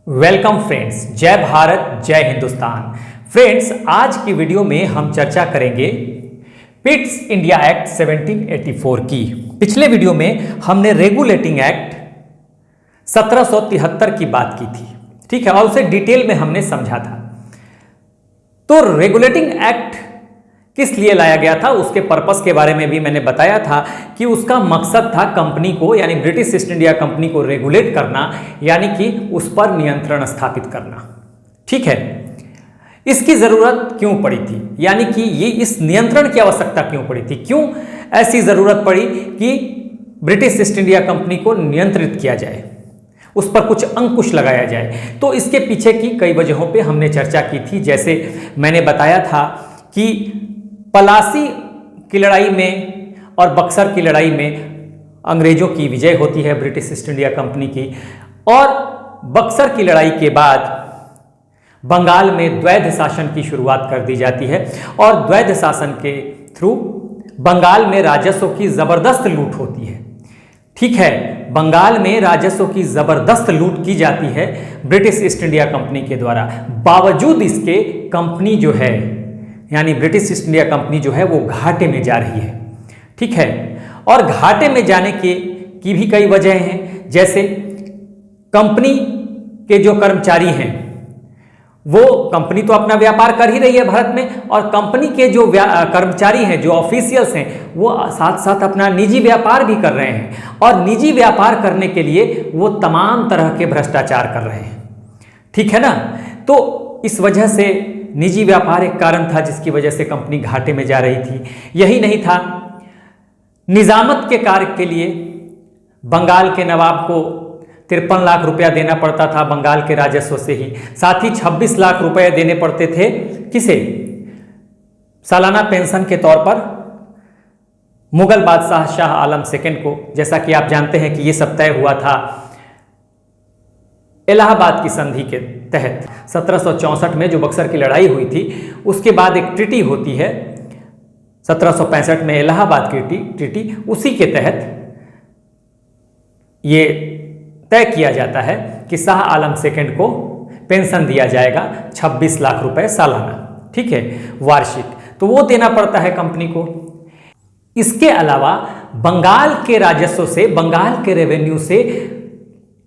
Welcome friends, जय भारत जय Hindustan. Friends, आज की वीडियो में हम चर्चा करेंगे पिट्स इंडिया एक्ट 1784 की। पिछले वीडियो में हमने रेगुलेटिंग एक्ट 1773 की बात की थी, ठीक है, और उसे डिटेल में हमने समझा था। तो रेगुलेटिंग एक्ट किस लिए लाया गया था, उसके पर्पस के बारे में भी मैंने बताया था कि उसका मकसद था कंपनी को, यानी ब्रिटिश ईस्ट इंडिया कंपनी को रेगुलेट करना, यानी कि उस पर नियंत्रण स्थापित करना। ठीक है, इसकी जरूरत क्यों पड़ी थी, यानी कि ये इस नियंत्रण की आवश्यकता क्यों पड़ी थी, क्यों ऐसी जरूरत पड़ी कि ब्रिटिश ईस्ट इंडिया कंपनी को नियंत्रित किया जाए, उस पर कुछ अंकुश लगाया जाए। तो इसके पीछे की कई वजहों पे हमने चर्चा की थी। जैसे मैंने बताया था कि पलासी की लड़ाई में और बक्सर की लड़ाई में अंग्रेजों की विजय होती है ब्रिटिश ईस्ट इंडिया कंपनी की, और बक्सर की लड़ाई के बाद बंगाल में द्वैध शासन की शुरुआत कर दी जाती है, और द्वैध शासन के थ्रू बंगाल में राजस्व की जबरदस्त लूट होती है। ठीक है, बंगाल में राजस्व की जबरदस्त लूट की जाती है ब्रिटिश ईस्ट इंडिया कंपनी के द्वारा। बावजूद इसके कंपनी जो है, यानी ब्रिटिश ईस्ट इंडिया कंपनी जो है वो घाटे में जा रही है। ठीक है, और घाटे में जाने की भी कई वजह हैं। जैसे कंपनी के जो कर्मचारी हैं, वो कंपनी तो अपना व्यापार कर ही रही है भारत में, और कंपनी के जो कर्मचारी हैं, जो ऑफिशियल्स हैं, वो साथ साथ अपना निजी व्यापार भी कर रहे हैं, और निजी व्यापार करने के लिए वो तमाम तरह के भ्रष्टाचार कर रहे हैं। ठीक है ना, तो इस वजह से निजी व्यापार एक कारण था जिसकी वजह से कंपनी घाटे में जा रही थी। यही नहीं था, निजामत के कार्य के लिए बंगाल के नवाब को 53 लाख रुपया देना पड़ता था बंगाल के राजस्व से ही। साथ ही 26 लाख रुपए देने पड़ते थे किसे, सालाना पेंशन के तौर पर मुगल बादशाह शाह आलम सेकंड को। जैसा कि आप जानते हैं कि ये सब तय हुआ था इलाहाबाद की संधि के तहत। 1764 में जो बक्सर की लड़ाई हुई थी, उसके बाद एक ट्रीटी होती है 1765 में, इलाहाबाद की ट्रीटी, उसी के तहत ये तय किया जाता है कि शाह आलम सेकंड को पेंशन दिया जाएगा 26 लाख रुपए सालाना। ठीक है, वार्षिक, तो वो देना पड़ता है कंपनी को। इसके अलावा बंगाल के राजस्व से, बंगाल के रेवेन्यू से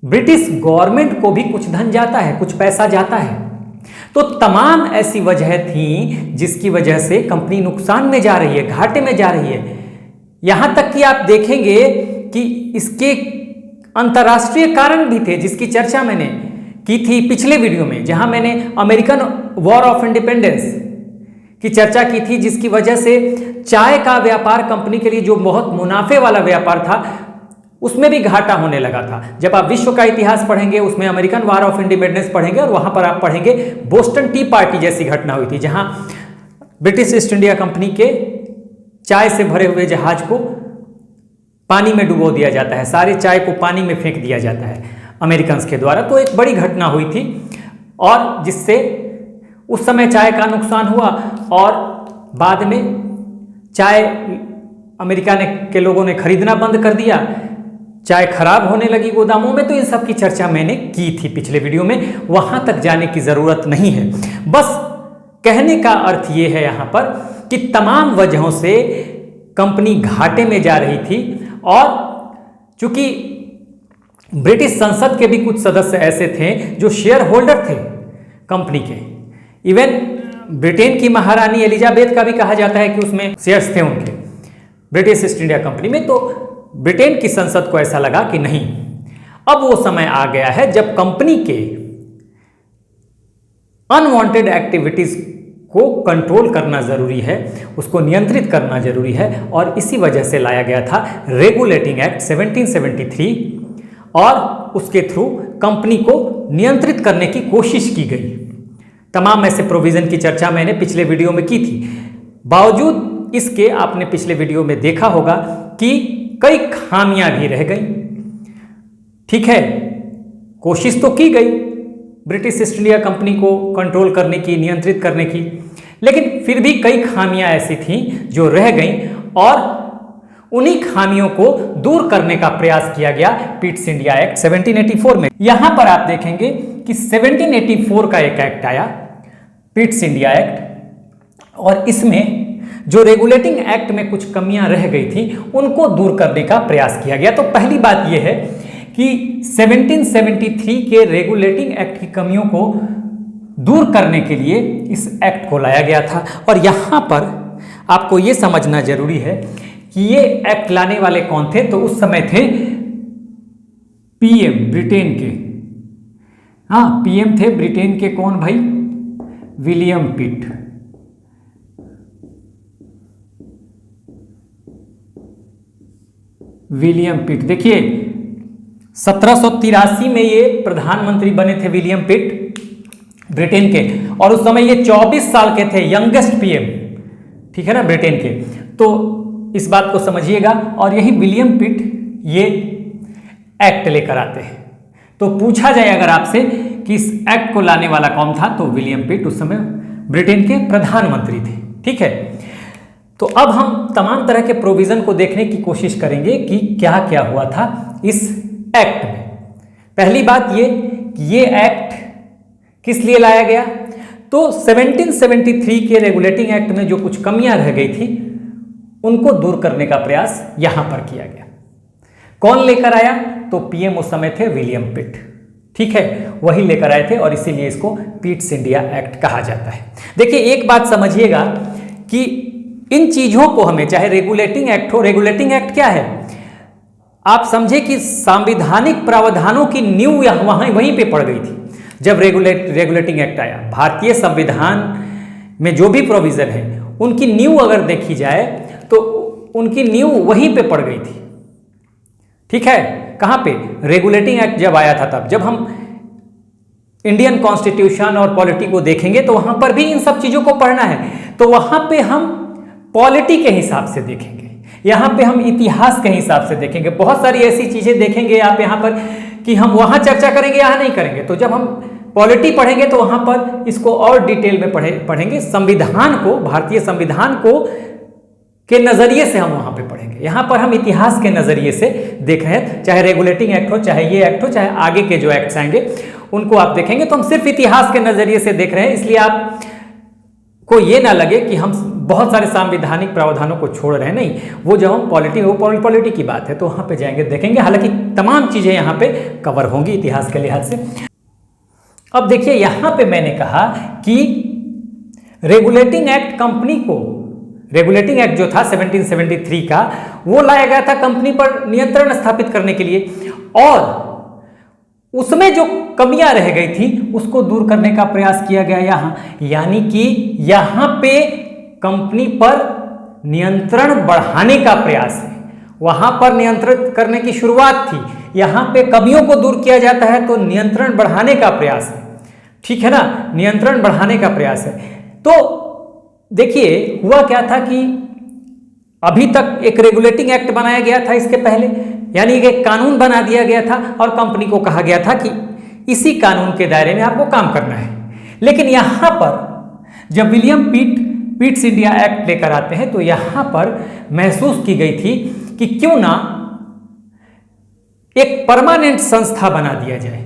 ब्रिटिश गवर्नमेंट को भी कुछ धन जाता है, कुछ पैसा जाता है। तो तमाम ऐसी वजह थी जिसकी वजह से कंपनी नुकसान में जा रही है, घाटे में जा रही है। यहां तक कि आप देखेंगे कि इसके अंतर्राष्ट्रीय कारण भी थे, जिसकी चर्चा मैंने की थी पिछले वीडियो में, जहां मैंने अमेरिकन वॉर ऑफ इंडिपेंडेंस की चर्चा की थी, जिसकी वजह से चाय का व्यापार कंपनी के लिए जो बहुत मुनाफे वाला व्यापार था, उसमें भी घाटा होने लगा था। जब आप विश्व का इतिहास पढ़ेंगे, उसमें अमेरिकन वॉर ऑफ इंडिपेंडेंस पढ़ेंगे, और वहां पर आप पढ़ेंगे बोस्टन टी पार्टी जैसी घटना हुई थी, जहां ब्रिटिश ईस्ट इंडिया कंपनी के चाय से भरे हुए जहाज को पानी में डुबो दिया जाता है, सारे चाय को पानी में फेंक दिया जाता है अमेरिकन के द्वारा। तो एक बड़ी घटना हुई थी, और जिससे उस समय चाय का नुकसान हुआ, और बाद में चाय अमेरिका के लोगों ने खरीदना बंद कर दिया, चाय खराब होने लगी गोदामों में। तो इन सब की चर्चा मैंने की थी पिछले वीडियो में, वहां तक जाने की जरूरत नहीं है। बस कहने का अर्थ ये है यहां पर कि तमाम वजहों से कंपनी घाटे में जा रही थी, और चूंकि ब्रिटिश संसद के भी कुछ सदस्य ऐसे थे जो शेयर होल्डर थे कंपनी के। इवन ब्रिटेन की महारानी एलिजाबेथ का भी कहा जाता है कि उसमें शेयर्स थे उनके ब्रिटिश ईस्ट इंडिया कंपनी में। तो ब्रिटेन की संसद को ऐसा लगा कि नहीं, अब वो समय आ गया है जब कंपनी के अनवांटेड एक्टिविटीज को कंट्रोल करना जरूरी है, उसको नियंत्रित करना जरूरी है, और इसी वजह से लाया गया था रेगुलेटिंग एक्ट 1773, और उसके थ्रू कंपनी को नियंत्रित करने की कोशिश की गई। तमाम ऐसे प्रोविजन की चर्चा मैंने पिछले वीडियो में की थी। बावजूद इसके आपने पिछले वीडियो में देखा होगा कि कई खामियां भी रह गई। ठीक है, कोशिश तो की गई ब्रिटिश ईस्ट इंडिया कंपनी को कंट्रोल करने की, नियंत्रित करने की, लेकिन फिर भी कई खामियां ऐसी थीं जो रह गईं, और उन्हीं खामियों को दूर करने का प्रयास किया गया पिट्स इंडिया एक्ट 1784 में। यहां पर आप देखेंगे कि 1784 का एक एक्ट आया, पिट्स इंडिया एक्ट, और इसमें जो रेगुलेटिंग एक्ट में कुछ कमियां रह गई थी उनको दूर करने का प्रयास किया गया। तो पहली बात यह है कि 1773 के रेगुलेटिंग एक्ट की कमियों को दूर करने के लिए इस एक्ट को लाया गया था। और यहाँ पर आपको ये समझना जरूरी है कि ये एक्ट लाने वाले कौन थे, तो उस समय थे पीएम ब्रिटेन के, हाँ पीएम थे ब्रिटेन के, कौन भाई, विलियम पिट। विलियम पिट, देखिए 1783 में ये प्रधानमंत्री बने थे विलियम पिट ब्रिटेन के, और उस समय ये 24 साल के थे, यंगेस्ट पीएम, ठीक है ना, ब्रिटेन के। तो इस बात को समझिएगा। और यही विलियम पिट ये एक्ट लेकर आते हैं। तो पूछा जाए अगर आपसे कि इस एक्ट को लाने वाला कौन था, तो विलियम पिट उस समय ब्रिटेन के प्रधानमंत्री थे, ठीक है। तो अब हम तमाम तरह के प्रोविजन को देखने की कोशिश करेंगे कि क्या क्या हुआ था इस एक्ट में। पहली बात ये एक्ट किस लिए लाया गया, तो 1773 के रेगुलेटिंग एक्ट में जो कुछ कमियां रह गई थी उनको दूर करने का प्रयास यहां पर किया गया। कौन लेकर आया, तो पीएम उस समय थे विलियम पिट, ठीक है, वही लेकर आए थे, और इसीलिए इसको पिट्स इंडिया एक्ट कहा जाता है। देखिए एक बात समझिएगा कि इन चीजों को हमें, चाहे रेगुलेटिंग एक्ट हो, रेगुलेटिंग एक्ट क्या है, आप समझे कि संवैधानिक प्रावधानों की नींव वहीं पे पड़ गई थी जब रेगुलेटिंग एक्ट आया। भारतीय संविधान में जो भी प्रोविजन है उनकी नींव अगर देखी जाए तो उनकी नींव वहीं पे पड़ गई थी, ठीक है। कहां पे, रेगुलेटिंग एक्ट जब आया था तब। जब हम इंडियन कॉन्स्टिट्यूशन और पॉलिटी को देखेंगे तो वहां पर भी इन सब चीजों को पढ़ना है, तो वहां पे हम पॉलिटी के हिसाब से देखेंगे, यहाँ पे हम इतिहास के हिसाब से देखेंगे, बहुत सारी ऐसी चीजें देखेंगे आप यहाँ पर कि हम वहाँ चर्चा करेंगे, यहाँ नहीं करेंगे। तो जब हम पॉलिटी पढ़ेंगे तो वहाँ पर इसको और डिटेल में पढ़ेंगे, संविधान को, भारतीय संविधान को के नजरिए से हम वहाँ पे पढ़ेंगे। यहाँ पर हम इतिहास के नजरिए से देख रहे हैं, चाहे रेगुलेटिंग एक्ट हो, चाहे ये एक्ट हो, चाहे आगे के जो एक्ट्स आएंगे उनको आप देखेंगे। तो हम सिर्फ इतिहास के नजरिए से देख रहे हैं, इसलिए आप को ये ना लगे कि हम बहुत सारे संवैधानिक प्रावधानों को छोड़ रहे हैं, नहीं, वो जब हम पॉलिटी की बात है तो वहां पे जाएंगे, देखेंगे। हालांकि तमाम चीजें यहाँ पे कवर होंगी इतिहास के लिहाज से। अब देखिए यहाँ पे मैंने कहा कि रेगुलेटिंग एक्ट कंपनी को, रेगुलेटिंग एक्ट जो था 1773 का, वो लाया गया था कंपनी पर नियंत्रण स्थापित करने के लिए, और उसमें जो कमियां रह गई थी उसको दूर करने का प्रयास किया गया यहाँ। यानी कि यहाँ पे कंपनी पर नियंत्रण बढ़ाने का प्रयास है, वहां पर नियंत्रित करने की शुरुआत थी, यहाँ पे कमियों को दूर किया जाता है तो नियंत्रण बढ़ाने का प्रयास है, ठीक है ना, नियंत्रण बढ़ाने का प्रयास है। तो देखिए हुआ क्या था कि अभी तक एक रेगुलेटिंग एक्ट बनाया गया था इसके पहले, यानी एक कानून बना दिया गया था और कंपनी को कहा गया था कि इसी कानून के दायरे में आपको काम करना है। लेकिन यहाँ पर जब विलियम पिट्स इंडिया एक्ट लेकर आते हैं तो यहाँ पर महसूस की गई थी कि क्यों ना एक परमानेंट संस्था बना दिया जाए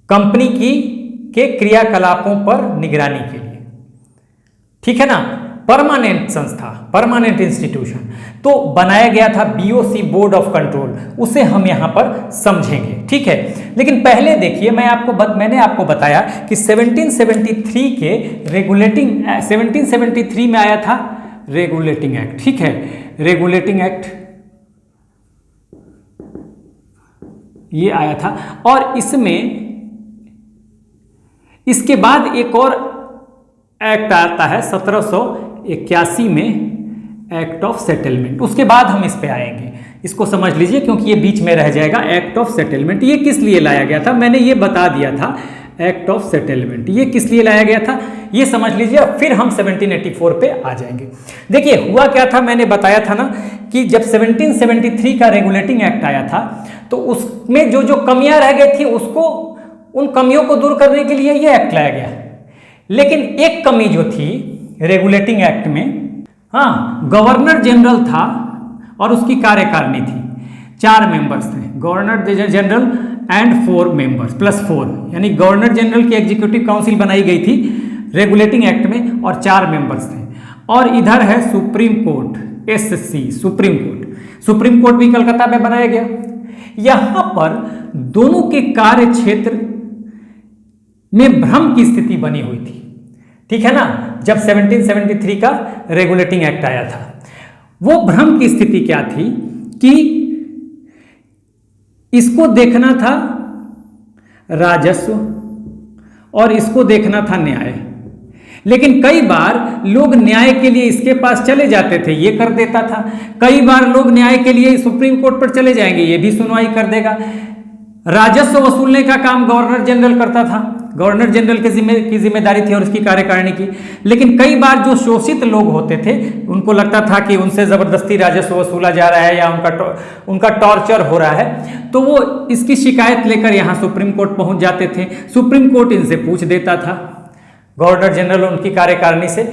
कंपनी के क्रियाकलापों पर निगरानी के लिए, ठीक है ना, परमानेंट संस्था, परमानेंट इंस्टीट्यूशन। तो बनाया गया था बीओसी, बोर्ड ऑफ कंट्रोल, उसे हम यहां पर समझेंगे, ठीक है। लेकिन पहले देखिए मैंने आपको बताया कि 1773 के 1773 में आया था रेगुलेटिंग एक्ट, ठीक है, रेगुलेटिंग एक्ट ये आया था। और इसके बाद एक और एक्ट आता है 1781 में, एक्ट ऑफ सेटलमेंट। उसके बाद हम इस पे आएंगे, इसको समझ लीजिए क्योंकि ये बीच में रह जाएगा। एक्ट ऑफ सेटलमेंट ये किस लिए लाया गया था, मैंने ये बता दिया था। एक्ट ऑफ सेटलमेंट ये किस लिए लाया गया था ये समझ लीजिए, फिर हम 1784 पे आ जाएंगे। देखिए हुआ क्या था, मैंने बताया था ना कि जब 1773 का रेगुलेटिंग एक्ट आया था तो उसमें जो कमियां रह गई थी उसको, उन कमियों को दूर करने के लिए ये एक्ट लाया गया। लेकिन एक कमी जो थी रेगुलेटिंग एक्ट में, हाँ, गवर्नर जनरल था और उसकी कार्यकारिणी थी। 4 मेंबर्स थे, governor general and 4 members plus 4, यानी गवर्नर जनरल की एग्जीक्यूटिव काउंसिल बनाई गई थी रेगुलेटिंग एक्ट में और 4 मेंबर्स थे। और इधर है supreme court, SC supreme court भी कलकत्ता में बनाया गया। यहां पर दोनों के कार्य क्षेत्र में भ्रम की स्थिति बनी हुई थी, ठीक है ना। जब 1773 का रेगुलेटिंग एक्ट आया था, वो भ्रम की स्थिति क्या थी कि इसको देखना था राजस्व और इसको देखना था न्याय, लेकिन कई बार लोग न्याय के लिए इसके पास चले जाते थे, ये कर देता था। कई बार लोग न्याय के लिए सुप्रीम कोर्ट पर चले जाएंगे, ये भी सुनवाई कर देगा। राजस्व वसूलने का काम गवर्नर जनरल करता था, गवर्नर जनरल की जिम्मेदारी थी और उसकी कार्यकारिणी की। लेकिन कई बार जो शोषित लोग होते थे, उनको लगता था कि उनसे जबरदस्ती राजस्व वसूला जा रहा है या उनका टॉर्चर हो रहा है, तो वो इसकी शिकायत लेकर यहाँ सुप्रीम कोर्ट पहुंच जाते थे। सुप्रीम कोर्ट इनसे पूछ देता था, गवर्नर जनरल उनकी कार्यकारिणी से।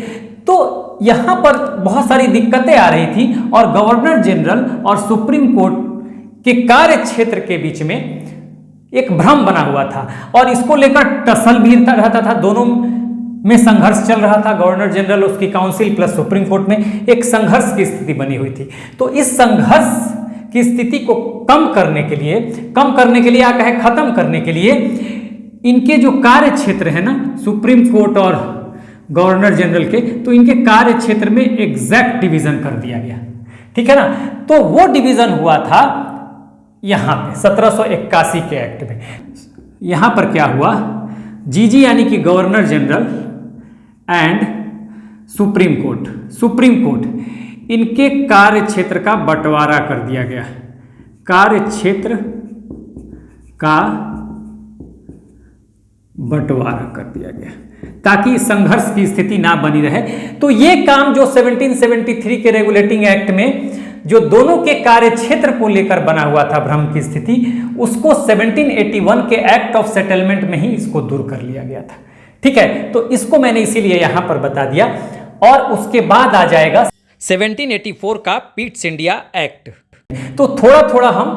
तो यहाँ पर बहुत सारी दिक्कतें आ रही थी और गवर्नर जनरल और सुप्रीम कोर्ट के कार्य क्षेत्र के बीच में एक भ्रम बना हुआ था और इसको लेकर टसल भी रहता था, दोनों में संघर्ष चल रहा था। गवर्नर जनरल, उसकी काउंसिल प्लस सुप्रीम कोर्ट में एक संघर्ष की स्थिति बनी हुई थी। तो इस संघर्ष की स्थिति को कम करने के लिए या कहे खत्म करने के लिए इनके जो कार्य क्षेत्र है ना, सुप्रीम कोर्ट और गवर्नर जनरल के, तो इनके कार्य क्षेत्र में एग्जैक्ट डिवीजन कर दिया गया, ठीक है ना। तो वो डिवीजन हुआ था यहां पे 1781 के एक्ट में। यहां पर क्या हुआ, जीजी यानी कि governor general and supreme court इनके कार्य क्षेत्र का बंटवारा कर दिया गया, कार्य क्षेत्र का बंटवारा कर दिया गया ताकि संघर्ष की स्थिति ना बनी रहे। तो ये काम जो 1773 के रेगुलेटिंग एक्ट में जो दोनों के कार्य क्षेत्र को लेकर बना हुआ था भ्रम की स्थिति, उसको 1781 के एक्ट ऑफ सेटलमेंट में ही इसको दूर कर लिया गया था, ठीक है। तो इसको मैंने इसीलिए यहां पर बता दिया। और उसके बाद आ जाएगा 1784 का पीट्स इंडिया एक्ट। तो थोड़ा थोड़ा हम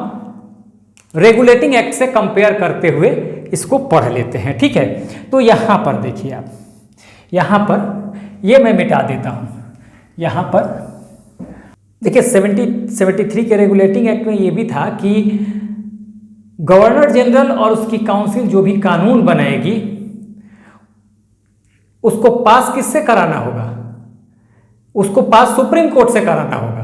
रेगुलेटिंग एक्ट से कंपेयर करते हुए इसको पढ़ लेते हैं, ठीक है। तो यहां पर देखिए आप, यहां पर ये मैं मिटा देता हूं, यहां पर देखिए 1773 के रेगुलेटिंग एक्ट में ये भी था कि गवर्नर जनरल और उसकी काउंसिल जो भी कानून बनाएगी उसको पास किससे कराना होगा, उसको पास सुप्रीम कोर्ट से कराना होगा।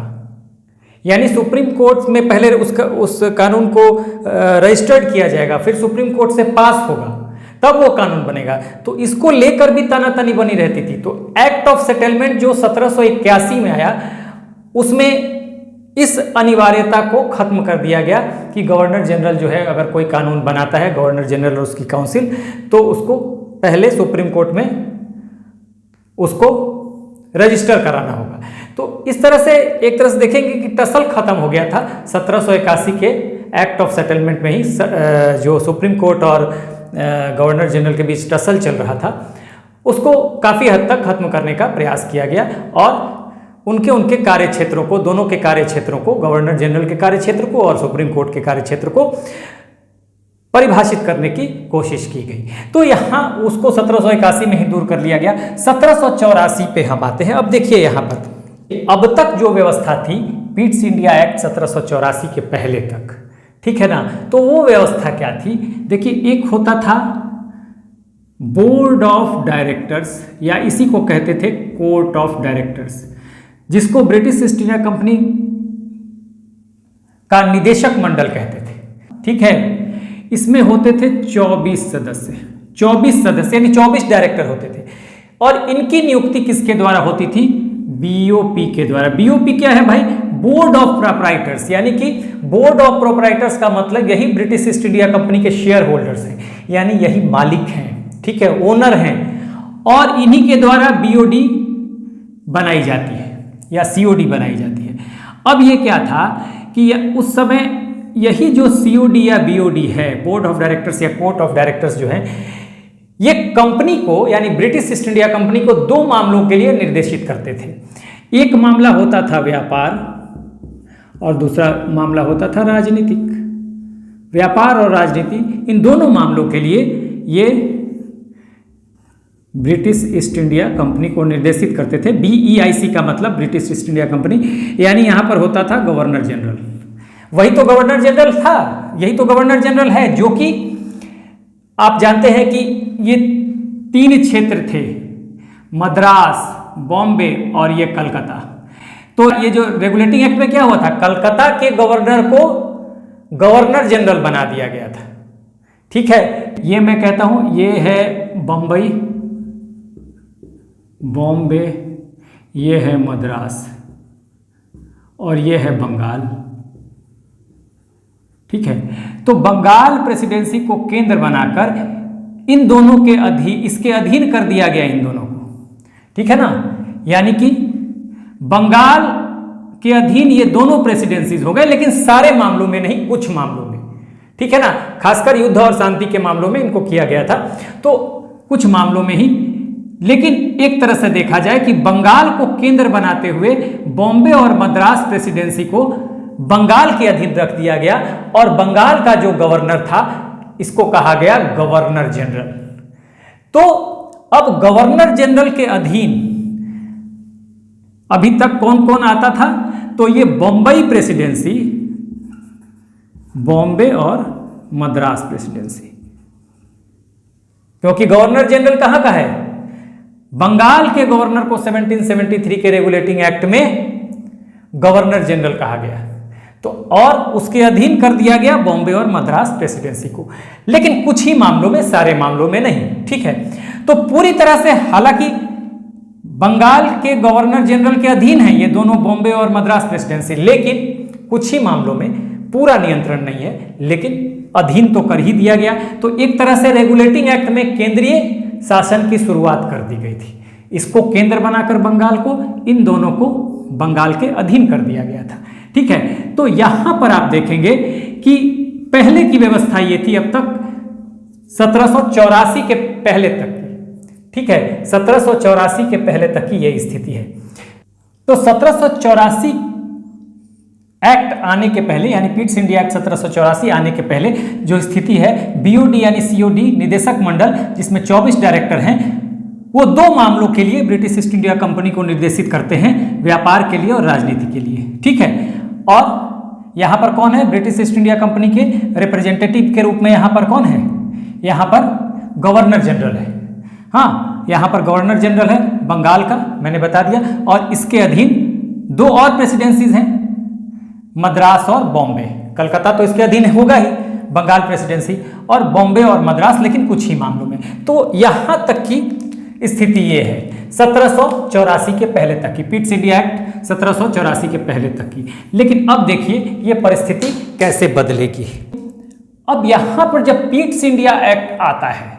यानी सुप्रीम कोर्ट में पहले उस कानून को रजिस्टर्ड किया जाएगा, फिर सुप्रीम कोर्ट से पास होगा, तब वो कानून बनेगा। तो इसको लेकर भी तनातनी बनी रहती थी। तो एक्ट ऑफ सेटलमेंट जो 1781 में आया, उसमें इस अनिवार्यता को खत्म कर दिया गया कि गवर्नर जनरल जो है अगर कोई कानून बनाता है, गवर्नर जनरल और उसकी काउंसिल, तो उसको पहले सुप्रीम कोर्ट में उसको रजिस्टर कराना होगा। तो इस तरह से एक तरह से देखेंगे कि टसल खत्म हो गया था 1781 के एक्ट ऑफ सेटलमेंट में ही। जो सुप्रीम कोर्ट और गवर्नर जनरल के बीच टसल चल रहा था, उसको काफ़ी हद तक खत्म करने का प्रयास किया गया और उनके कार्य क्षेत्रों को, दोनों के कार्य क्षेत्रों को, गवर्नर जनरल के कार्य क्षेत्र को और सुप्रीम कोर्ट के कार्य क्षेत्र को परिभाषित करने की कोशिश की गई। तो यहाँ उसको 1781 में ही दूर कर लिया गया। 1784 पे हम आते हैं। अब देखिए यहाँ पर अब तक जो व्यवस्था थी पीट्स इंडिया एक्ट 1784 के पहले तक, ठीक है ना, तो वो व्यवस्था क्या थी? देखिए, एक होता था बोर्ड ऑफ डायरेक्टर्स या इसी को कहते थे कोर्ट ऑफ डायरेक्टर्स, जिसको ब्रिटिश ईस्ट इंडिया कंपनी का निदेशक मंडल कहते थे, ठीक है। इसमें होते थे 24 सदस्य यानी 24 डायरेक्टर होते थे और इनकी नियुक्ति किसके द्वारा होती थी? बीओपी के द्वारा। बीओपी क्या है भाई? बोर्ड ऑफ प्रोप्राइटर्स, यानी कि बोर्ड ऑफ प्रोप्राइटर्स का मतलब यही ब्रिटिश ईस्ट इंडिया कंपनी के शेयर होल्डर्स हैं, यानी यही मालिक हैं, ठीक है, ओनर हैं, और इन्हीं के द्वारा बीओडी बनाई जाती है या सीओडी बनाई जाती है। अब ये क्या था कि उस समय यही जो सीओडी या बीओडी है, बोर्ड ऑफ डायरेक्टर्स या कोर्ट ऑफ डायरेक्टर्स जो है, ये कंपनी को यानी ब्रिटिश ईस्ट इंडिया कंपनी को दो मामलों के लिए निर्देशित करते थे। एक मामला होता था व्यापार और दूसरा मामला होता था राजनीतिक। व्यापार और राजनीति, इन दोनों मामलों के लिए ये ब्रिटिश ईस्ट इंडिया कंपनी को निर्देशित करते थे। BEIC का मतलब ब्रिटिश ईस्ट इंडिया कंपनी, यानी यहाँ पर होता था गवर्नर जनरल। वही तो गवर्नर जनरल था, यही तो गवर्नर जनरल है, जो कि आप जानते हैं कि ये 3 क्षेत्र थे, मद्रास, बॉम्बे और ये कलकत्ता। तो ये जो रेगुलेटिंग एक्ट में क्या हुआ था, कलकत्ता के गवर्नर को गवर्नर जनरल बना दिया गया था। ठीक है, ये मैं कहता हूं ये है बम्बई, बॉम्बे, ये है मद्रास और ये है बंगाल। ठीक है, तो बंगाल प्रेसिडेंसी को केंद्र बनाकर इन दोनों के इसके अधीन कर दिया गया इन दोनों को। ठीक है ना, यानी कि बंगाल के अधीन ये दोनों प्रेसिडेंसीज हो गए, लेकिन सारे मामलों में नहीं, कुछ मामलों में। ठीक है ना, खासकर युद्ध और शांति के मामलों में इनको किया गया था, तो कुछ मामलों में ही। लेकिन एक तरह से देखा जाए कि बंगाल को केंद्र बनाते हुए बॉम्बे और मद्रास प्रेसिडेंसी को बंगाल के अधीन रख दिया गया, और बंगाल का जो गवर्नर था इसको कहा गया गवर्नर जनरल। तो अब गवर्नर जनरल के अधीन अभी तक कौन कौन आता था, तो ये बम्बई प्रेसिडेंसी, बॉम्बे और मद्रास प्रेसिडेंसी, क्योंकि गवर्नर जनरल कहां का है, बंगाल के गवर्नर को 1773 के रेगुलेटिंग एक्ट में गवर्नर जनरल कहा गया, तो और उसके अधीन कर दिया गया बॉम्बे और मद्रास प्रेसिडेंसी को, लेकिन कुछ ही मामलों में, सारे मामलों में नहीं। ठीक है, तो पूरी तरह से हालांकि बंगाल के गवर्नर जनरल के अधीन है ये दोनों बॉम्बे और मद्रास प्रेसिडेंसी, लेकिन कुछ ही मामलों में पूरा नियंत्रण नहीं है, लेकिन अधीन तो कर ही दिया गया। तो एक तरह से रेगुलेटिंग एक्ट में केंद्रीय शासन की शुरुआत कर दी गई थी, इसको केंद्र बनाकर बंगाल को, इन दोनों को बंगाल के अधीन कर दिया गया था। ठीक है, तो यहां पर आप देखेंगे कि पहले की व्यवस्था ये थी अब तक 1784 के पहले तक। ठीक है, 1784 के पहले तक की यह स्थिति है। तो 1784 एक्ट आने के पहले, यानी पिट्स इंडिया एक्ट 1784 आने के पहले जो स्थिति है, BOD यानी COD निदेशक मंडल, जिसमें 24 डायरेक्टर हैं, वो 2 मामलों के लिए ब्रिटिश ईस्ट इंडिया कंपनी को निर्देशित करते हैं, व्यापार के लिए और राजनीति के लिए। ठीक है, और यहां पर कौन है, ब्रिटिश ईस्ट इंडिया कंपनी के रिप्रेजेंटेटिव के रूप में यहां पर कौन है, यहां पर गवर्नर जनरल है। हाँ, यहां पर गवर्नर जनरल है बंगाल का, मैंने बता दिया, और इसके अधीन 2 और प्रेसिडेंसीज हैं, मद्रास और बॉम्बे। कलकत्ता तो इसके अधीन होगा ही, बंगाल प्रेसिडेंसी, और बॉम्बे और मद्रास, लेकिन कुछ ही मामलों में। तो यहां तक की स्थिति ये है 1784 के पहले तक की, पिट्स इंडिया एक्ट 1784 के पहले तक की। लेकिन अब देखिए ये परिस्थिति कैसे बदलेगी। अब यहां पर जब पिट्स इंडिया एक्ट आता है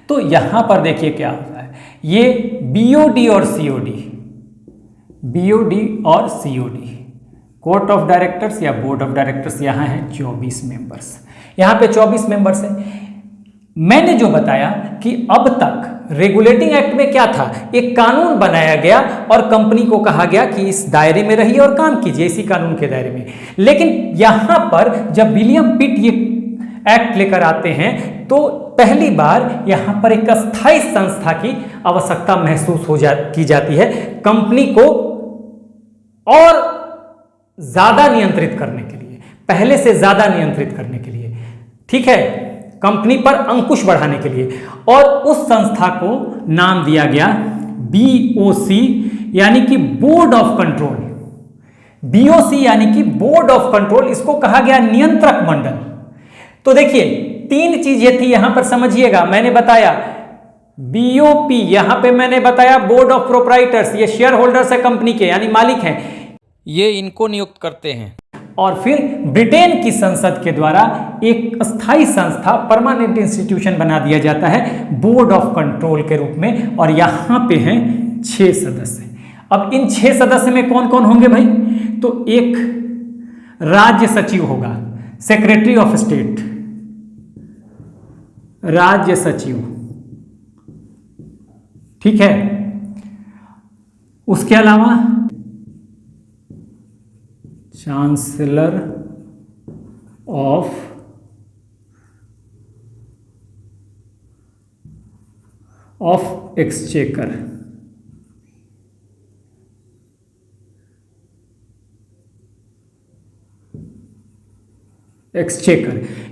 तो यहां पर देखिए क्या होता है, ये BOD और COD, BOD और COD, कोर्ट ऑफ डायरेक्टर्स या बोर्ड ऑफ डायरेक्टर्स, यहां है 24 मेंबर्स, यहां पे 24 मेंबर्स हैं। मैंने जो बताया कि अब तक रेगुलेटिंग एक्ट में क्या था, एक कानून बनाया गया और कंपनी को कहा गया कि इस दायरे में रहिए और काम कीजिए, इसी कानून के दायरे में। लेकिन यहां पर जब विलियम पिट ये एक्ट लेकर आते हैं तो पहली बार यहां पर एक अस्थायी संस्था की आवश्यकता महसूस की जाती है, कंपनी को और ज्यादा नियंत्रित करने के लिए, पहले से ज्यादा नियंत्रित करने के लिए। ठीक है, कंपनी पर अंकुश बढ़ाने के लिए, और उस संस्था को नाम दिया गया BOC यानी कि बोर्ड ऑफ कंट्रोल। BOC यानी कि बोर्ड ऑफ कंट्रोल, इसको कहा गया नियंत्रक मंडल। तो देखिए 3 चीजें थी यहां पर, समझिएगा। मैंने बताया BOP, यहां पे मैंने बताया बोर्ड ऑफ प्रोप्राइटर्स, ये शेयर होल्डर्स है कंपनी के, यानी मालिक हैं, ये इनको नियुक्त करते हैं। और फिर ब्रिटेन की संसद के द्वारा एक अस्थायी संस्था, परमानेंट इंस्टीट्यूशन बना दिया जाता है बोर्ड ऑफ कंट्रोल के रूप में, और यहां पे हैं 6 सदस्य। अब इन 6 सदस्य में कौन कौन होंगे भाई, तो एक राज्य सचिव होगा, सेक्रेटरी ऑफ स्टेट, राज्य सचिव। ठीक है, उसके अलावा चांसलर ऑफ एक्सचेकर।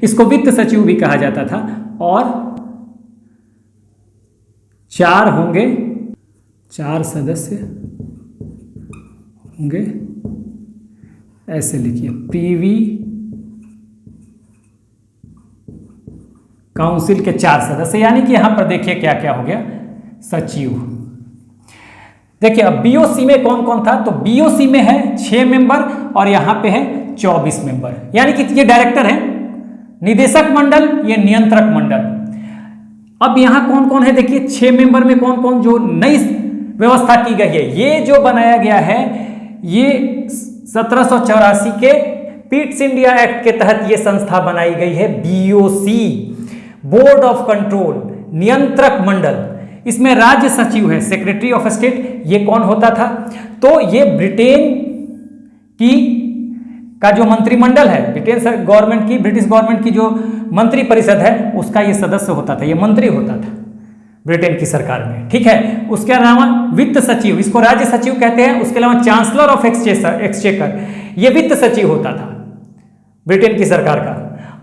इसको वित्त सचिव भी कहा जाता था। और 4 सदस्य होंगे, ऐसे लिखिए, प्रीवी काउंसिल के 4 सदस्य, यानी कि यहां पर देखिए क्या क्या हो गया, सचिव। देखिए अब बीओसी में कौन कौन था, तो बीओसी में है 6 मेंबर और यहां पे है 24 मेंबर, यानी कि ये डायरेक्टर है, निदेशक मंडल, ये नियंत्रक मंडल। अब यहां कौन कौन है, देखिए 6 मेंबर में कौन कौन, जो नई व्यवस्था की गई है, ये जो बनाया गया है, ये 1784 के पिट्स इंडिया एक्ट के तहत ये संस्था बनाई गई है, बीओसी, बोर्ड ऑफ कंट्रोल, नियंत्रक मंडल। इसमें राज्य सचिव है, सेक्रेटरी ऑफ स्टेट, ये कौन होता था, तो ये ब्रिटेन की का जो मंत्रिमंडल है, ब्रिटिश गवर्नमेंट की जो मंत्री परिषद है, उसका ये सदस्य होता था, ये मंत्री होता था ब्रिटेन की सरकार में, ठीक है। उसके अलावा वित्त सचिव, इसको राज्य सचिव कहते हैं। उसके अलावा चांसलर ऑफ एक्सचेकर, ये वित्त सचिव होता था ब्रिटेन की सरकार का।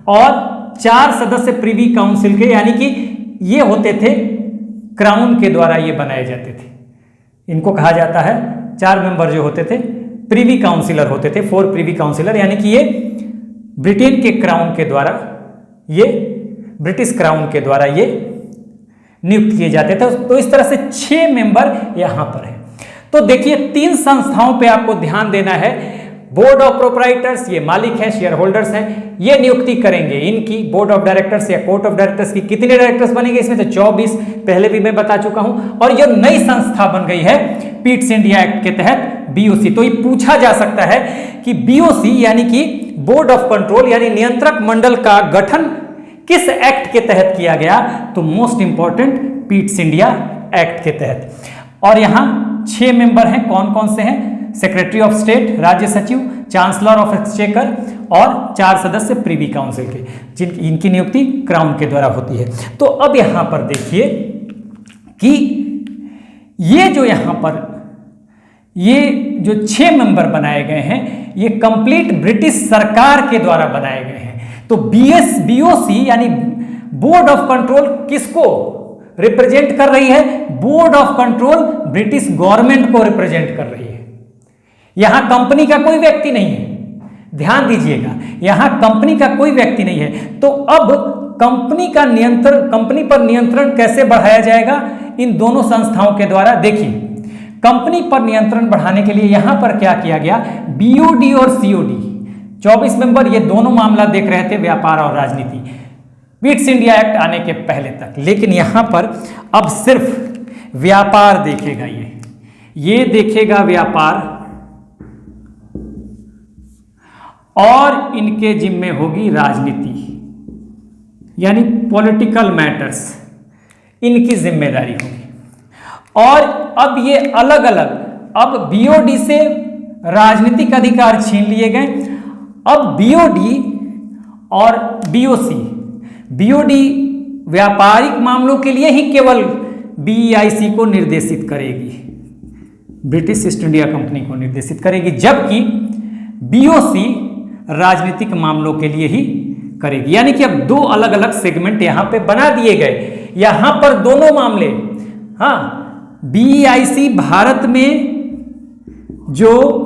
और 4 सदस्य प्रिवी काउंसिल के, यानी कि ये होते थे क्राउन के द्वारा ये बनाए जाते थे, इनको कहा जाता है, 4 मेंबर जो होते थे प्रिवी काउंसिलर होते थे, 4 प्रिवी काउंसिलर, यानी कि ये ब्रिटेन के क्राउन के द्वारा, ये ब्रिटिश क्राउन के द्वारा ये नियुक्त किए जाते थे। तो इस तरह से 6 मेंबर यहां पर है। तो देखिए 3 संस्थाओं पे आपको ध्यान देना है। बोर्ड ऑफ प्रोप्राइटर्स, ये मालिक है, शेयर होल्डर्स हैं, ये नियुक्ति करेंगे। इनकी बोर्ड ऑफ डायरेक्टर्स या कोर्ट ऑफ डायरेक्टर्स की कितने डायरेक्टर्स बनेंगे, इसमें तो 24, पहले भी मैं बता चुका हूं। और ये नई संस्था बन गई है पिट्स इंडिया एक्ट के तहत, बीओसी। तो ये पूछा जा सकता है कि बीओसी यानी कि बोर्ड ऑफ कंट्रोल यानी नियंत्रक मंडल का गठन किस एक्ट के तहत किया गया, तो most important Pitt's India act के तहत। और यहां 6 मेंबर हैं, कौन कौन से हैं, सेक्रेटरी ऑफ स्टेट, राज्य सचिव, चांसलर ऑफ एक्सचेकर और 4 सदस्य प्रिवी काउंसिल के, इनकी नियुक्ति क्राउन के द्वारा होती है। तो अब यहां पर देखिए कि ये जो यहां पर ये जो 6 मेंबर बनाए गए हैं, ये कंप्लीट ब्रिटिश सरकार के द्वारा बनाए गए हैं। तो बीओसी यानी बोर्ड ऑफ कंट्रोल किसको रिप्रेजेंट कर रही है, board of control British government को रिप्रेजेंट कर रही है। यहां कंपनी का कोई व्यक्ति नहीं है, ध्यान दीजिएगा, यहां कंपनी का कोई व्यक्ति नहीं है। तो अब कंपनी पर नियंत्रण कैसे बढ़ाया जाएगा, इन दोनों संस्थाओं के द्वारा। देखिए कंपनी पर नियंत्रण बढ़ाने के लिए यहां पर क्या किया गया, बीओडी और सीओडी 24 मेंबर, ये दोनों मामला देख रहे थे, व्यापार और राजनीति, पिट्स इंडिया एक्ट आने के पहले तक। लेकिन यहां पर अब सिर्फ व्यापार देखेगा, ये देखेगा व्यापार, और इनके जिम्मे होगी राजनीति यानी पॉलिटिकल मैटर्स, इनकी जिम्मेदारी होगी। और अब ये अलग अलग, अब बीओडी से राजनीतिक अधिकार छीन लिए गए। अब बीओडी और बीओडी व्यापारिक मामलों के लिए ही केवल बीईआईसी को निर्देशित करेगी, ब्रिटिश ईस्ट इंडिया कंपनी को निर्देशित करेगी, जबकि बीओसी राजनीतिक मामलों के लिए ही करेगी। यानी कि अब 2 अलग अलग सेगमेंट यहां पे बना दिए गए। यहां पर दोनों मामले, हाँ, बीईआईसी भारत में जो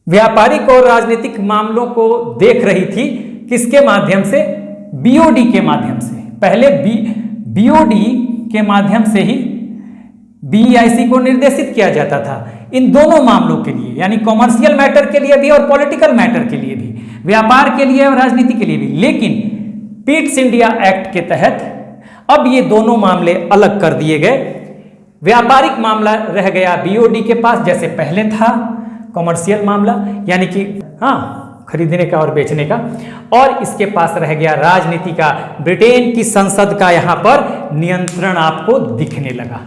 व्यापारिक और राजनीतिक मामलों को देख रही थी, किसके माध्यम से, बीओडी के माध्यम से। पहले बीओडी के माध्यम से ही बीईआईसी को निर्देशित किया जाता था इन दोनों मामलों के लिए, यानी कॉमर्शियल मैटर के लिए भी और पॉलिटिकल मैटर के लिए भी, व्यापार के लिए और राजनीति के लिए भी। लेकिन पिट्स इंडिया एक्ट के तहत अब ये दोनों मामले अलग कर दिए गए। व्यापारिक मामला रह गया बीओडी के पास, जैसे पहले था कॉमर्शियल मामला, यानी कि हाँ, खरीदने का और बेचने का, और इसके पास रह गया राजनीति का। ब्रिटेन की संसद का यहां पर नियंत्रण आपको दिखने लगा।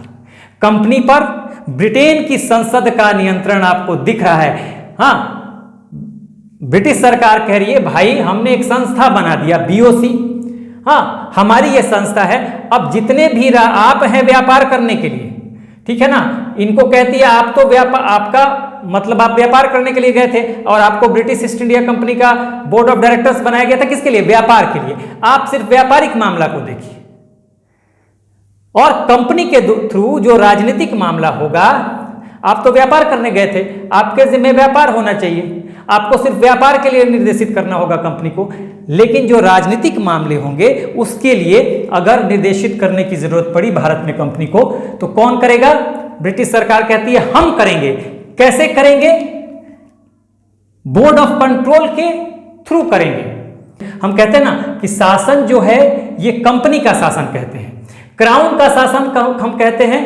कंपनी पर ब्रिटेन की संसद का नियंत्रण आपको दिख रहा है। हाँ, ब्रिटिश सरकार कह रही है भाई हमने एक संस्था बना दिया बीओसी, हाँ हमारी ये संस्था है, अब जितने भी आप हैं व्यापार करने के लिए, ठीक है ना, इनको कहती है आप तो व्यापार, आपका मतलब आप व्यापार करने के लिए गए थे और आपको ब्रिटिश ईस्ट इंडिया कंपनी का बोर्ड ऑफ डायरेक्टर्स बनाया गया था किसके लिए, व्यापार के लिए। आप सिर्फ व्यापारिक मामला को देखिए और कंपनी के थ्रू जो राजनीतिक मामला होगा, आप तो व्यापार करने गए थे, आपके जिम्मे व्यापार होना चाहिए, आपको सिर्फ व्यापार के लिए निर्देशित करना होगा कंपनी को, लेकिन जो राजनीतिक मामले होंगे उसके लिए अगर निर्देशित करने की जरूरत पड़ी भारत में कंपनी को, तो कौन करेगा, ब्रिटिश सरकार कहती है हम करेंगे। कैसे करेंगे, बोर्ड ऑफ कंट्रोल के थ्रू करेंगे। हम कहते हैं ना कि शासन जो है ये कंपनी का शासन कहते हैं, क्राउन का शासन हम कहते हैं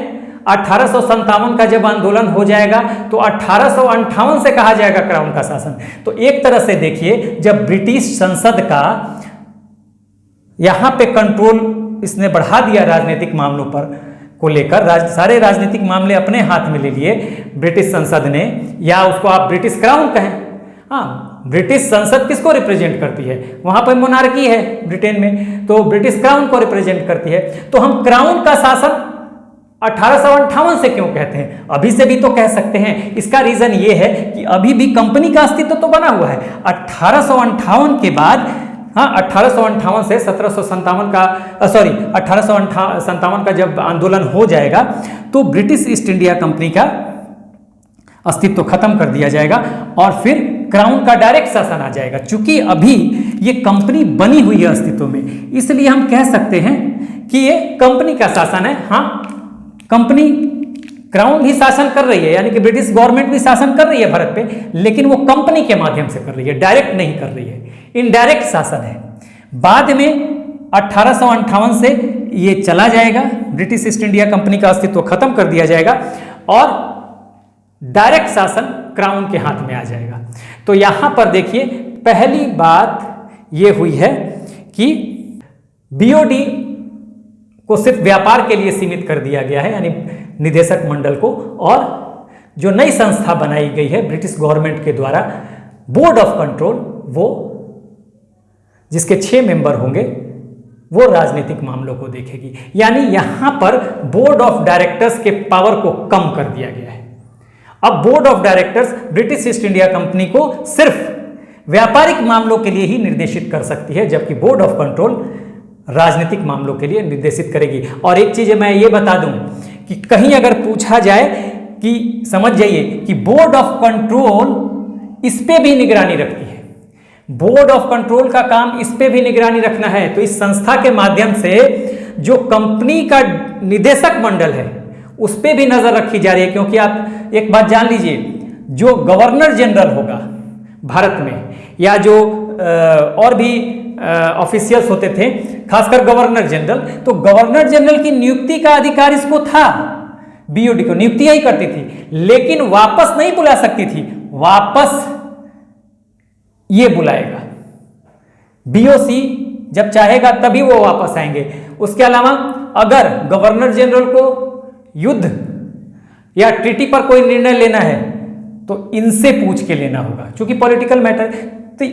1857 का जब आंदोलन हो जाएगा तो 1858 से कहा जाएगा क्राउन का शासन। तो एक तरह से देखिए, जब ब्रिटिश संसद का यहां पे कंट्रोल इसने बढ़ा दिया राजनीतिक मामलों पर को लेकर, सारे राजनीतिक मामले अपने हाथ में ले लिए ब्रिटिश संसद ने, या उसको आप ब्रिटिश क्राउन कहें। हाँ, ब्रिटिश संसद किसको रिप्रेजेंट करती है, वहां पर मोनार्की है ब्रिटेन में, तो ब्रिटिश क्राउन को रिप्रेजेंट करती है। तो हम क्राउन का शासन 1858 से क्यों कहते हैं, अभी से भी तो कह सकते हैं। इसका रीजन ये है कि अभी भी कंपनी का अस्तित्व तो बना हुआ है। 1858 के बाद, हाँ 1858 से 1757 का 1857 का जब आंदोलन हो जाएगा तो ब्रिटिश ईस्ट इंडिया कंपनी का अस्तित्व खत्म कर दिया जाएगा और फिर क्राउन का डायरेक्ट शासन आ जाएगा। चूंकि अभी ये कंपनी बनी हुई है अस्तित्व में, इसलिए हम कह सकते हैं कि ये कंपनी का शासन है। हाँ, कंपनी, क्राउन भी शासन कर रही है, यानी कि ब्रिटिश गवर्नमेंट भी शासन कर रही है भारत पे, लेकिन वो कंपनी के माध्यम से कर रही है, डायरेक्ट नहीं कर रही है, इनडायरेक्ट शासन है। बाद में 1858 से ये चला जाएगा, ब्रिटिश ईस्ट इंडिया कंपनी का अस्तित्व खत्म कर दिया जाएगा और डायरेक्ट शासन क्राउन के हाथ में आ जाएगा। तो यहां पर देखिए, पहली बात ये हुई है कि बीओडी को सिर्फ व्यापार के लिए सीमित कर दिया गया है, यानी निदेशक मंडल को, और जो नई संस्था बनाई गई है ब्रिटिश गवर्नमेंट के द्वारा, बोर्ड ऑफ कंट्रोल, वो जिसके 6 मेंबर होंगे, वो राजनीतिक मामलों को देखेगी। यानी यहां पर बोर्ड ऑफ डायरेक्टर्स के पावर को कम कर दिया गया है। अब board of directors British east India company को सिर्फ व्यापारिक मामलों के लिए ही निर्देशित कर सकती है, जबकि बोर्ड ऑफ कंट्रोल राजनीतिक मामलों के लिए निर्देशित करेगी। और एक चीज मैं ये बता दूं कि कहीं अगर पूछा जाए कि समझ जाइए कि बोर्ड ऑफ कंट्रोल इस पे भी निगरानी रखती है, बोर्ड ऑफ कंट्रोल का काम इस पे भी निगरानी रखना है। तो इस संस्था के माध्यम से जो कंपनी का निदेशक मंडल है उस पे भी नजर रखी जा रही है, क्योंकि आप एक बात जान लीजिए, जो गवर्नर जनरल होगा भारत में, या जो और भी ऑफिशियल्स होते थे, खासकर गवर्नर जनरल, तो गवर्नर जनरल की नियुक्ति का अधिकार इसको था, बीओडी को नियुक्ति ही करती थी, लेकिन वापस नहीं बुला सकती थी, वापस ये बुलाएगा बीओसी, जब चाहेगा तभी वो वापस आएंगे। उसके अलावा अगर गवर्नर जनरल को युद्ध या ट्रीटी पर कोई निर्णय लेना है तो इनसे पूछ के लेना होगा, क्योंकि पॉलिटिकल मैटर, तो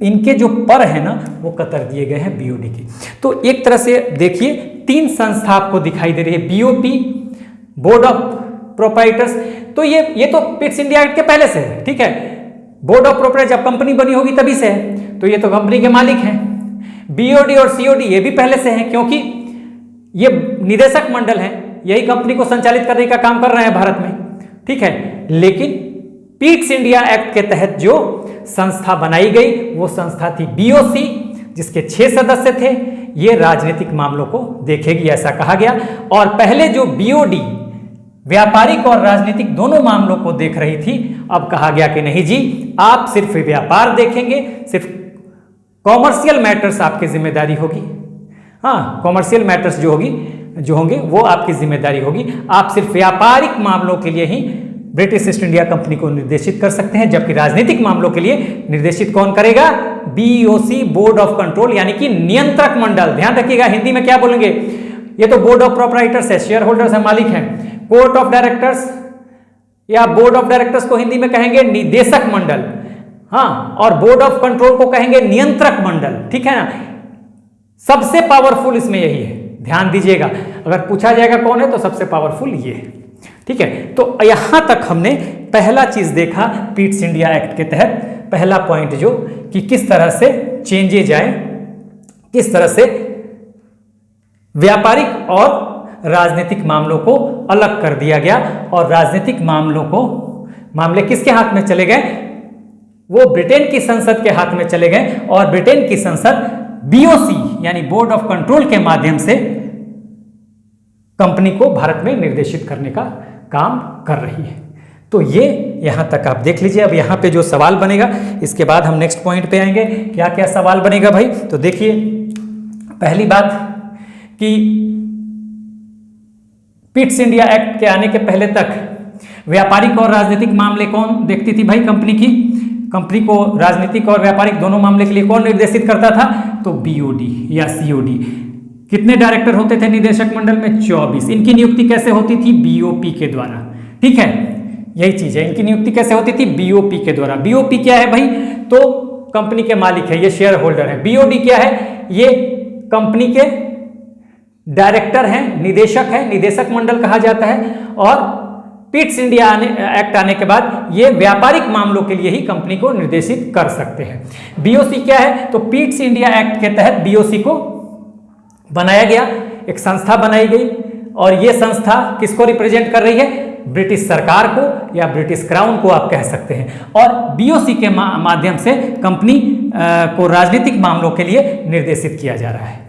इनके जो पर है ना वो कतर दिए गए हैं बीओडी की। तो एक तरह से देखिए 3 संस्था आपको दिखाई दे रही है, बीओपी, बोर्ड ऑफ प्रोप्राइटर्स। तो ये तो पिट्स इंडिया एक्ट के पहले से है, ठीक है। बोर्ड ऑफ प्रोप्राइटर जब कंपनी बनी होगी तभी से है, तो ये तो कंपनी के मालिक हैं। बीओडी और सीओडी ये भी पहले से हैं, क्योंकि ये निदेशक मंडल है, यही कंपनी को संचालित करने का काम कर रहे हैं भारत में, ठीक है। लेकिन पिट्स इंडिया एक्ट के तहत जो संस्था बनाई गई वो संस्था थी बीओसी, जिसके 6 सदस्य थे। ये राजनीतिक मामलों को देखेगी, ऐसा कहा गया। और पहले जो बीओडी व्यापारिक और राजनीतिक दोनों मामलों को देख रही थी, अब कहा गया कि नहीं जी, आप सिर्फ व्यापार देखेंगे, सिर्फ कॉमर्शियल मैटर्स आपकी जिम्मेदारी होगी। हाँ, कॉमर्शियल मैटर्स जो होंगे वो आपकी जिम्मेदारी होगी। आप सिर्फ व्यापारिक मामलों के लिए ही ब्रिटिश ईस्ट इंडिया कंपनी को निर्देशित कर सकते हैं, जबकि राजनीतिक मामलों के लिए निर्देशित कौन करेगा? बीओसी, बोर्ड ऑफ कंट्रोल, यानी कि नियंत्रक मंडल। ध्यान रखिएगा, हिंदी में क्या बोलेंगे, ये तो बोर्ड ऑफ प्रोप्राइटर्स है, शेयर होल्डर्स है, मालिक हैं। कोर्ट ऑफ डायरेक्टर्स, या बोर्ड ऑफ डायरेक्टर्स को हिंदी में कहेंगे निदेशक मंडल, हाँ, और बोर्ड ऑफ कंट्रोल को कहेंगे नियंत्रक मंडल, ठीक है ना। सबसे पावरफुल इसमें यही है, ध्यान दीजिएगा, अगर पूछा जाएगा कौन है तो सबसे पावरफुल ये है, ठीक है। तो यहां तक हमने पहला चीज देखा पिट्स इंडिया एक्ट के तहत, पहला पॉइंट जो कि किस तरह से चेंजेज आए, किस तरह से व्यापारिक और राजनीतिक मामलों को अलग कर दिया गया, और राजनीतिक मामले किसके हाथ में चले गए, वो ब्रिटेन की संसद के हाथ में चले गए, और ब्रिटेन की संसद बीओसी यानी बोर्ड ऑफ कंट्रोल के माध्यम से कंपनी को भारत में निर्देशित करने का काम कर रही है। तो ये यहां तक आप देख लीजिए। अब यहां पे जो सवाल बनेगा, इसके बाद हम नेक्स्ट पॉइंट पे आएंगे, क्या क्या सवाल बनेगा भाई। तो देखिए, पहली बात कि पिट्स इंडिया एक्ट के आने के पहले तक व्यापारिक और राजनीतिक मामले कौन देखती थी भाई कंपनी की, कंपनी को राजनीतिक और व्यापारिक दोनों मामले के लिए कौन निर्देशित करता था, तो बीओडी या सीओडी। कितने डायरेक्टर होते थे निदेशक मंडल में, 24। इनकी नियुक्ति कैसे होती थी, बीओपी के द्वारा, ठीक है, यही चीज है, इनकी नियुक्ति कैसे होती थी, बीओपी के द्वारा। बीओपी क्या है भाई, तो कंपनी के मालिक है, ये शेयर होल्डर है। बीओडी क्या है, ये कंपनी के डायरेक्टर हैं, निदेशक है, निदेशक मंडल कहा जाता है। और पिट्स इंडिया एक्ट आने के बाद ये व्यापारिक मामलों के लिए ही कंपनी को निर्देशित कर सकते हैं। बीओसी क्या है, तो पिट्स इंडिया एक्ट के तहत बीओसी को बनाया गया, एक संस्था बनाई गई, और ये संस्था किसको रिप्रेजेंट कर रही है, ब्रिटिश सरकार को या ब्रिटिश क्राउन को आप कह सकते हैं। और बीओसी के माध्यम से कंपनी को राजनीतिक मामलों के लिए निर्देशित किया जा रहा है,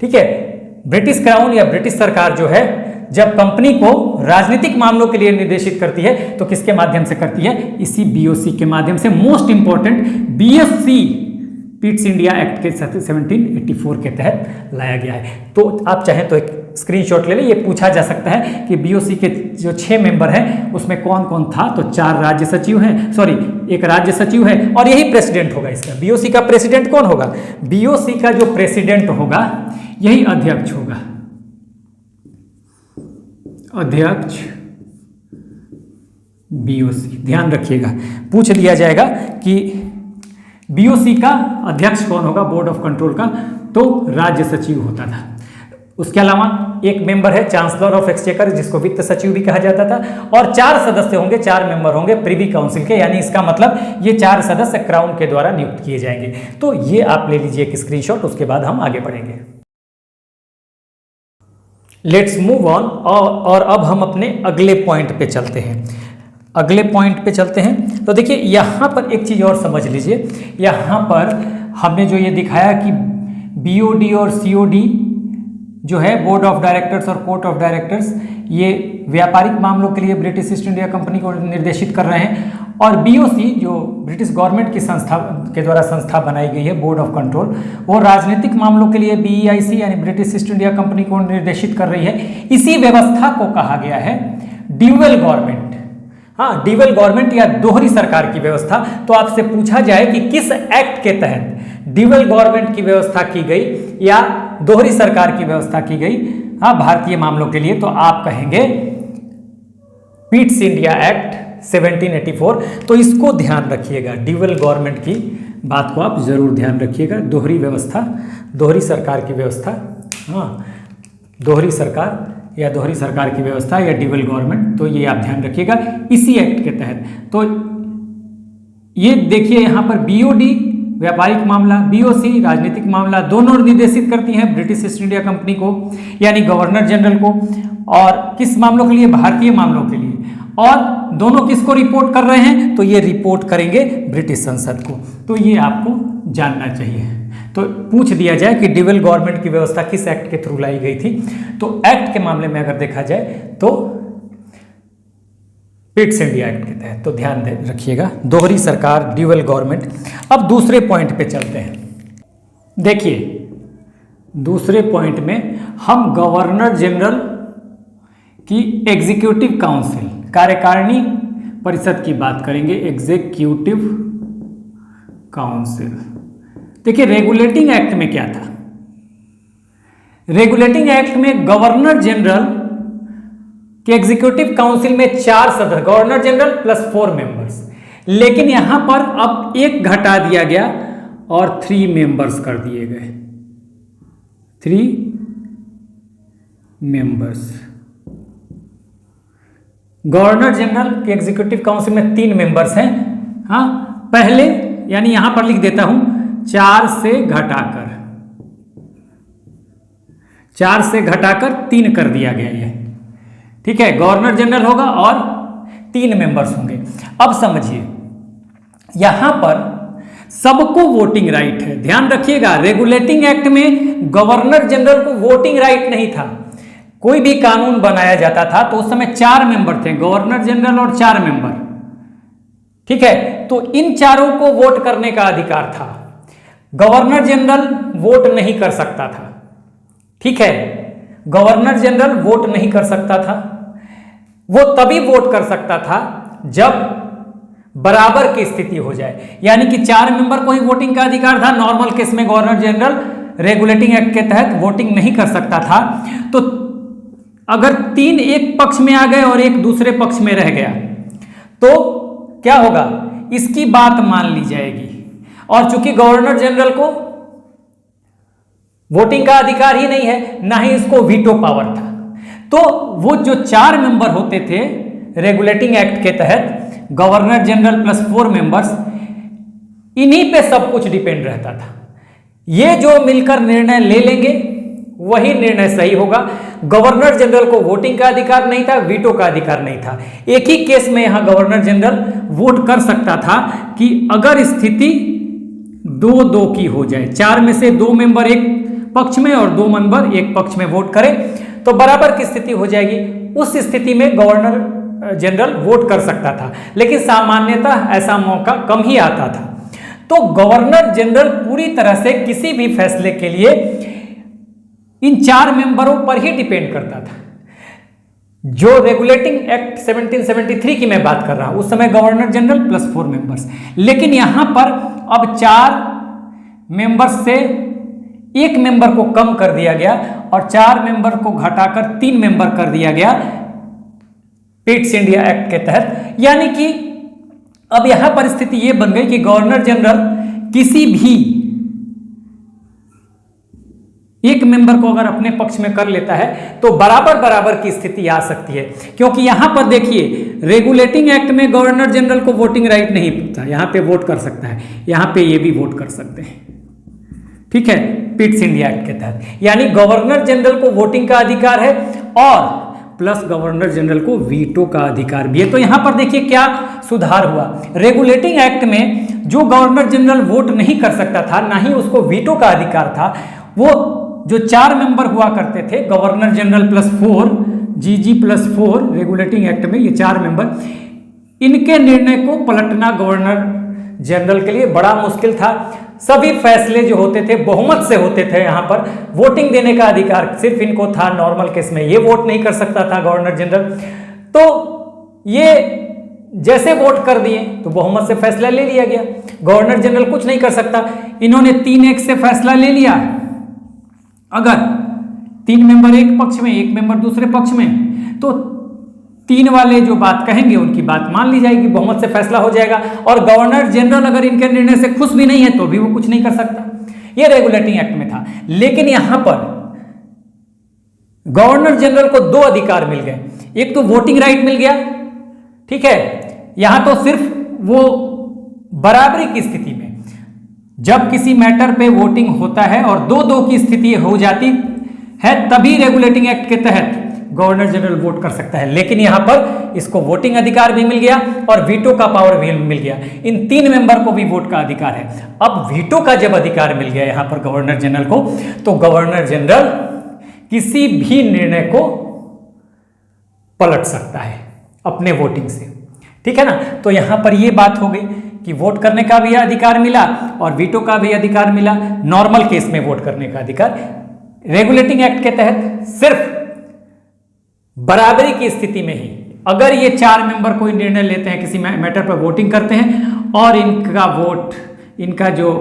ठीक है। ब्रिटिश क्राउन या ब्रिटिश सरकार जो है, जब कंपनी को राजनीतिक मामलों के लिए निर्देशित करती है तो किसके माध्यम से करती है, इसी बीओसी के माध्यम से। Most important, BSc Pitt's India act के 1784 के तहत लाया गया है। तो आप चाहें तो एक स्क्रीनशॉट ले लें, ये पूछा जा सकता है कि बीओसी के जो 6 मेंबर हैं उसमें कौन कौन था, तो 4 राज्य सचिव हैं, सॉरी 1 राज्य सचिव है, और यही प्रेसिडेंट होगा इसका। बीओसी का प्रेसिडेंट कौन होगा, बीओसी का जो प्रेसिडेंट होगा यही अध्यक्ष होगा, अध्यक्ष बीओसी। ध्यान रखिएगा, पूछ लिया जाएगा कि बीओसी का अध्यक्ष कौन होगा, बोर्ड ऑफ कंट्रोल का, तो राज्य सचिव होता था। उसके अलावा एक मेंबर है चांसलर ऑफ एक्सचेकर, जिसको वित्त सचिव भी कहा जाता था, और 4 सदस्य होंगे, 4 मेंबर होंगे प्रिवी काउंसिल के, यानी इसका मतलब ये 4 सदस्य क्राउन के द्वारा नियुक्त किए जाएंगे। तो ये आप ले लीजिए एक स्क्रीनशॉट, उसके बाद हम आगे बढ़ेंगे। लेट्स मूव ऑन, और अब हम अपने अगले पॉइंट पे चलते हैं। अगले पॉइंट पे चलते हैं तो देखिए, यहाँ पर एक चीज़ और समझ लीजिए। यहाँ पर हमने जो ये दिखाया कि बीओडी और सीओडी जो है, बोर्ड ऑफ डायरेक्टर्स और कोर्ट ऑफ डायरेक्टर्स, ये व्यापारिक मामलों के लिए ब्रिटिश ईस्ट इंडिया कंपनी को निर्देशित कर रहे हैं, और बीओसी जो ब्रिटिश गवर्नमेंट की संस्था के द्वारा संस्था बनाई गई है, बोर्ड ऑफ कंट्रोल, वो राजनीतिक मामलों के लिए बीईआईसी यानी ब्रिटिश ईस्ट इंडिया कंपनी को निर्देशित कर रही है। इसी व्यवस्था को कहा गया है ड्यूअल गवर्नमेंट, हाँ, ड्यूअल गवर्नमेंट या दोहरी सरकार की व्यवस्था। तो आपसे पूछा जाए कि किस एक्ट के तहत ड्यूअल गवर्नमेंट की व्यवस्था की गई या दोहरी सरकार की व्यवस्था की गई, हाँ, भारतीय मामलों के लिए, तो आप कहेंगे पिट्स इंडिया एक्ट 1784। तो इसको ध्यान रखिएगा, ड्यूअल गवर्नमेंट की बात को आप जरूर ध्यान रखिएगा। दोहरी व्यवस्था, दोहरी सरकार की व्यवस्था, हाँ, दोहरी सरकार या दोहरी सरकार की व्यवस्था या ड्यूअल गवर्नमेंट, तो ये आप ध्यान रखिएगा इसी एक्ट के तहत। तो ये देखिए यहाँ पर बीओडी व्यापारिक मामला, बीओसी राजनीतिक मामला, दोनों निर्देशित करती हैं ब्रिटिश ईस्ट इंडिया कंपनी को यानी गवर्नर जनरल को, और किस मामलों के लिए, भारतीय मामलों के लिए। और दोनों किसको रिपोर्ट कर रहे हैं, तो ये रिपोर्ट करेंगे ब्रिटिश संसद को। तो ये आपको जानना चाहिए। तो पूछ दिया जाए कि ड्यूअल गवर्नमेंट की व्यवस्था किस एक्ट के थ्रू लाई गई थी, तो एक्ट के मामले में अगर देखा जाए तो पिट्स इंडिया एक्ट के तहत। तो ध्यान रखिएगा, दोहरी सरकार, ड्यूअल गवर्नमेंट। अब दूसरे पॉइंट पे चलते हैं। देखिए, दूसरे पॉइंट में हम गवर्नर जनरल की एग्जीक्यूटिव काउंसिल, कार्यकारिणी परिषद की बात करेंगे, एग्जीक्यूटिव काउंसिल। देखिए, रेगुलेटिंग एक्ट में क्या था, रेगुलेटिंग एक्ट में गवर्नर जनरल कि एग्जीक्यूटिव काउंसिल में 4 सदस्य, गवर्नर जनरल प्लस 4 मेंबर्स, लेकिन यहां पर अब एक घटा दिया गया और 3 मेंबर्स कर दिए गए, 3 मेंबर्स। गवर्नर जनरल के एग्जीक्यूटिव काउंसिल में 3 मेंबर्स हैं। हाँ, पहले यानी यहां पर लिख देता हूं 4 से घटाकर 3 कर दिया गया है। ठीक है, गवर्नर जनरल होगा और 3 मेंबर्स होंगे। अब समझिए, यहां पर सबको वोटिंग राइट है। ध्यान रखिएगा, रेगुलेटिंग एक्ट में गवर्नर जनरल को वोटिंग राइट नहीं था। कोई भी कानून बनाया जाता था तो उस समय 4 मेंबर थे, गवर्नर जनरल और 4 मेंबर। ठीक है, तो इन चारों को वोट करने का अधिकार था। गवर्नर जनरल वोट नहीं कर सकता था। ठीक है, गवर्नर जनरल वोट नहीं कर सकता था। वो तभी वोट कर सकता था जब बराबर की स्थिति हो जाए, यानी कि 4 मेंबर को ही वोटिंग का अधिकार था। नॉर्मल केस में गवर्नर जनरल रेगुलेटिंग एक्ट के तहत वोटिंग नहीं कर सकता था। तो अगर 3 एक पक्ष में आ गए और एक दूसरे पक्ष में रह गया तो क्या होगा, इसकी बात मान ली जाएगी। और चूंकि गवर्नर जनरल को वोटिंग का अधिकार ही नहीं है, ना ही इसको वीटो पावर था, तो वो जो 4 मेंबर होते थे रेगुलेटिंग एक्ट के तहत, गवर्नर जनरल प्लस 4 मेंबर्स, इन्हीं पे सब कुछ डिपेंड रहता था। ये जो मिलकर निर्णय ले लेंगे वही निर्णय सही होगा। गवर्नर जनरल को वोटिंग का अधिकार नहीं था, वीटो का अधिकार नहीं था। एक ही केस में यहां गवर्नर जनरल वोट कर सकता था कि अगर स्थिति 2-2 की हो जाए, 4 में से 2 मेंबर एक पक्ष में और 2 मेंबर एक पक्ष में वोट करें तो बराबर की स्थिति हो जाएगी। उस स्थिति में गवर्नर जनरल वोट कर सकता था, लेकिन सामान्यतः ऐसा मौका कम ही आता था। तो गवर्नर जनरल पूरी तरह से किसी भी फैसले के लिए इन 4 मेंबरों पर ही डिपेंड करता था। जो रेगुलेटिंग एक्ट 1773 की मैं बात कर रहा हूं, उस समय गवर्नर जनरल प्लस 4 मेंबर्स, लेकिन यहां पर अब 4 मेंबर्स से 1 मेंबर को कम कर दिया गया और 4 मेंबर को घटाकर 3 मेंबर कर दिया गया पिट्स इंडिया एक्ट के तहत। यानी कि अब यहां पर स्थिति यह बन गई कि गवर्नर जनरल किसी भी एक मेंबर को अगर अपने पक्ष में कर लेता है तो बराबर की स्थिति आ सकती है। क्योंकि यहां पर देखिए, रेगुलेटिंग एक्ट में गवर्नर जनरल को वोटिंग राइट नहीं था, यहां पे वोट कर सकता है, यहां पे ये भी वोट कर सकते हैं। ठीक है, पिट्स इंडिया एक्ट के तहत, यानी गवर्नर जनरल को वोटिंग का अधिकार है और प्लस गवर्नर जनरल को वीटो का अधिकार भी है। तो यहां पर देखिए क्या सुधार हुआ। रेगुलेटिंग एक्ट में जो गवर्नर जनरल वोट नहीं कर सकता था, ना ही उसको वीटो का अधिकार था, वो जो 4 मेंबर हुआ करते थे, गवर्नर जनरल प्लस 4, जीजी प्लस 4, रेगुलेटिंग एक्ट में ये 4 मेंबर, इनके निर्णय को पलटना गवर्नर जनरल के लिए बड़ा मुश्किल था। सभी फैसले जो होते थे बहुमत से होते थे। यहां पर वोटिंग देने का अधिकार सिर्फ इनको था, नॉर्मल केस में ये वोट नहीं कर सकता था गवर्नर जनरल। तो ये जैसे वोट कर दिए तो बहुमत से फैसला ले लिया गया, गवर्नर जनरल कुछ नहीं कर सकता। इन्होंने 3-1 से फैसला ले लिया। अगर 3 मेंबर एक पक्ष में, 1 मेंबर दूसरे पक्ष में, तो 3 वाले जो बात कहेंगे उनकी बात मान ली जाएगी, बहुमत से फैसला हो जाएगा। और गवर्नर जनरल अगर इनके निर्णय से खुश भी नहीं है तो भी वो कुछ नहीं कर सकता। ये रेगुलेटिंग एक्ट में था। लेकिन यहां पर गवर्नर जनरल को 2 अधिकार मिल गए। एक तो वोटिंग राइट मिल गया, ठीक है, यहां तो सिर्फ वो बराबरी की स्थिति में, जब किसी मैटर पे वोटिंग होता है और 2-2 की स्थिति हो जाती है तभी रेगुलेटिंग एक्ट के तहत गवर्नर जनरल वोट कर सकता है। लेकिन यहां पर इसको वोटिंग अधिकार भी मिल गया और वीटो का पावर भी मिल गया। इन 3 मेंबर को भी वोट का अधिकार है। अब वीटो का जब अधिकार मिल गया यहां पर गवर्नर जनरल को, तो गवर्नर जनरल किसी भी निर्णय को पलट सकता है अपने वोटिंग से। ठीक है ना। तो यहां पर यह बात हो गई कि वोट करने का भी अधिकार मिला और वीटो का भी अधिकार मिला। नॉर्मल केस में वोट करने का अधिकार रेगुलेटिंग एक्ट के तहत सिर्फ बराबरी की स्थिति में ही, अगर ये 4 मेंबर कोई निर्णय लेते हैं, किसी मैटर पर वोटिंग करते हैं और इनका वोट, इनका जो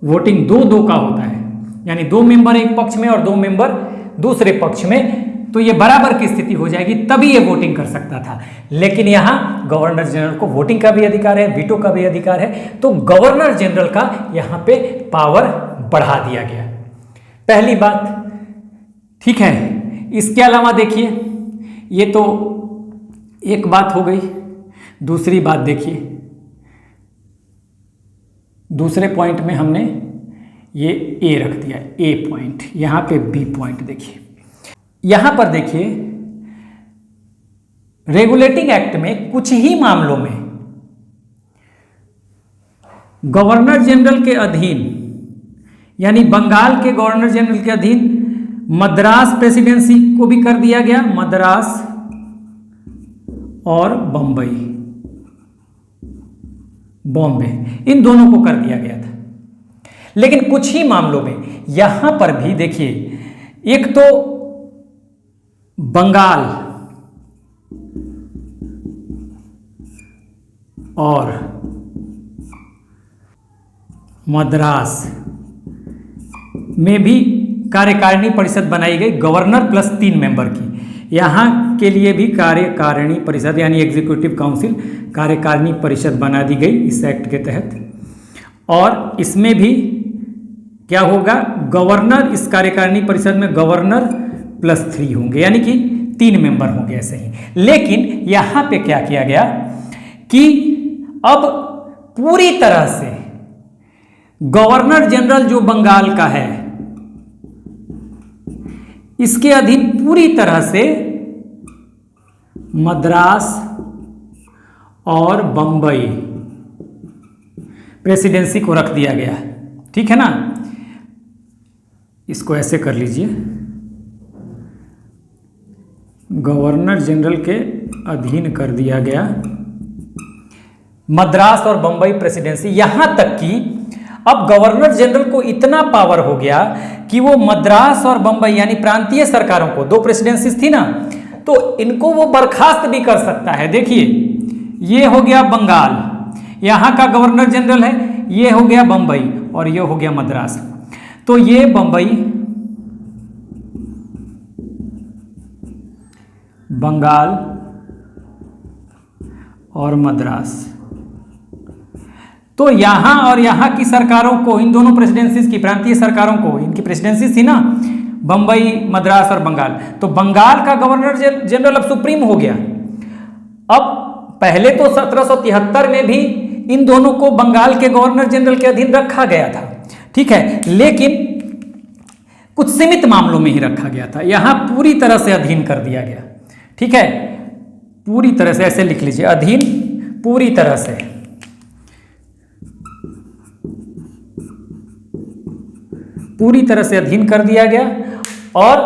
वोटिंग 2-2 का होता है, यानी 2 मेंबर एक पक्ष में और 2 मेंबर दूसरे पक्ष में, तो ये बराबर की स्थिति हो जाएगी, तभी ये वोटिंग कर सकता था। लेकिन यहाँ गवर्नर जनरल को वोटिंग का भी अधिकार है, वीटो का भी अधिकार है, तो गवर्नर जनरल का यहाँ पे पावर बढ़ा दिया गया। पहली बात, ठीक है। इसके अलावा देखिए, ये तो एक बात हो गई। दूसरी बात देखिए, दूसरे पॉइंट में हमने ये ए रख दिया, ए पॉइंट, यहां पे बी पॉइंट। देखिए यहां पर देखिए, रेगुलेटिंग एक्ट में कुछ ही मामलों में गवर्नर जनरल के अधीन, यानी बंगाल के गवर्नर जनरल के अधीन मद्रास प्रेसिडेंसी को भी कर दिया गया, मद्रास और बॉम्बे, इन दोनों को कर दिया गया था। लेकिन कुछ ही मामलों में यहां पर भी देखिए, एक तो बंगाल और मद्रास में भी कार्यकारिणी परिषद बनाई गई, गवर्नर प्लस 3 मेंबर की। यहाँ के लिए भी कार्यकारिणी परिषद यानी एग्जीक्यूटिव काउंसिल कार्यकारिणी परिषद बना दी गई इस एक्ट के तहत। और इसमें भी क्या होगा, गवर्नर, इस कार्यकारिणी परिषद में गवर्नर प्लस 3 होंगे, यानी कि 3 मेंबर होंगे ऐसे ही। लेकिन यहाँ पे क्या किया गया कि अब पूरी तरह से गवर्नर जनरल जो बंगाल का है, इसके अधीन पूरी तरह से मद्रास और बंबई प्रेसिडेंसी को रख दिया गया, ठीक है ना। इसको ऐसे कर लीजिए, गवर्नर जनरल के अधीन कर दिया गया मद्रास और बंबई प्रेसिडेंसी। यहां तक कि अब गवर्नर जनरल को इतना पावर हो गया कि वो मद्रास और बंबई यानी प्रांतीय सरकारों को, 2 प्रेसिडेंसीज थी ना, तो इनको वो बर्खास्त भी कर सकता है। देखिए ये हो गया बंगाल, यहां का गवर्नर जनरल है, ये हो गया बंबई और ये हो गया मद्रास। तो ये बंबई, बंगाल और मद्रास, तो यहां और यहां की सरकारों को, इन दोनों प्रेसिडेंसीज की, प्रांतीय सरकारों को, इनकी प्रेसिडेंसीज थी ना, बंबई, मद्रास और बंगाल, तो बंगाल का गवर्नर जनरल अब सुप्रीम हो गया। अब पहले तो 1773 में भी इन दोनों को बंगाल के गवर्नर जनरल के अधीन रखा गया था, ठीक है, लेकिन कुछ सीमित मामलों में ही रखा गया था। यहां पूरी तरह से अधीन कर दिया गया, ठीक है, पूरी तरह से, ऐसे लिख लीजिए, अधीन पूरी तरह से, पूरी तरह से अधीन कर दिया गया। और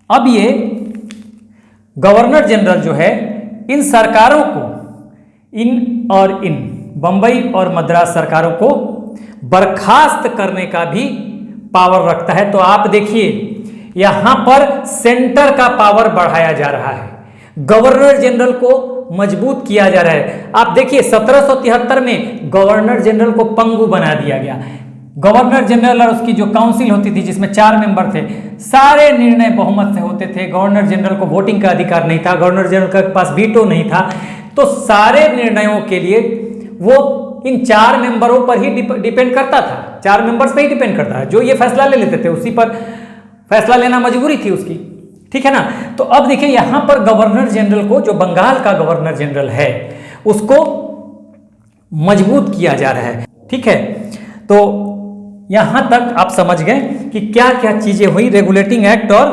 अब ये गवर्नर जनरल जो है इन सरकारों को, इन और इन बंबई और मद्रास सरकारों को बर्खास्त करने का भी पावर रखता है। तो आप देखिए यहां पर सेंटर का पावर बढ़ाया जा रहा है, गवर्नर जनरल को मजबूत किया जा रहा है। आप देखिए 1773 में गवर्नर जनरल को पंगु बना दिया गया। गवर्नर जनरल और उसकी जो काउंसिल होती थी जिसमें 4 मेंबर थे, सारे निर्णय बहुमत से होते थे। गवर्नर जनरल को वोटिंग का अधिकार नहीं था, गवर्नर जनरल के पास वीटो नहीं था, तो सारे निर्णयों के लिए वो इन 4 मेंबरों पर ही डिपेंड करता था, 4 मेंबर्स पे ही डिपेंड करता है। जो ये फैसला ले लेते थे उसी पर फैसला लेना मजबूरी थी उसकी, ठीक है ना। तो अब देखिए यहां पर गवर्नर जनरल को, जो बंगाल का गवर्नर जनरल है, उसको मजबूत किया जा रहा है, ठीक है। तो यहां तक आप समझ गए कि क्या क्या चीजें हुई रेगुलेटिंग एक्ट। और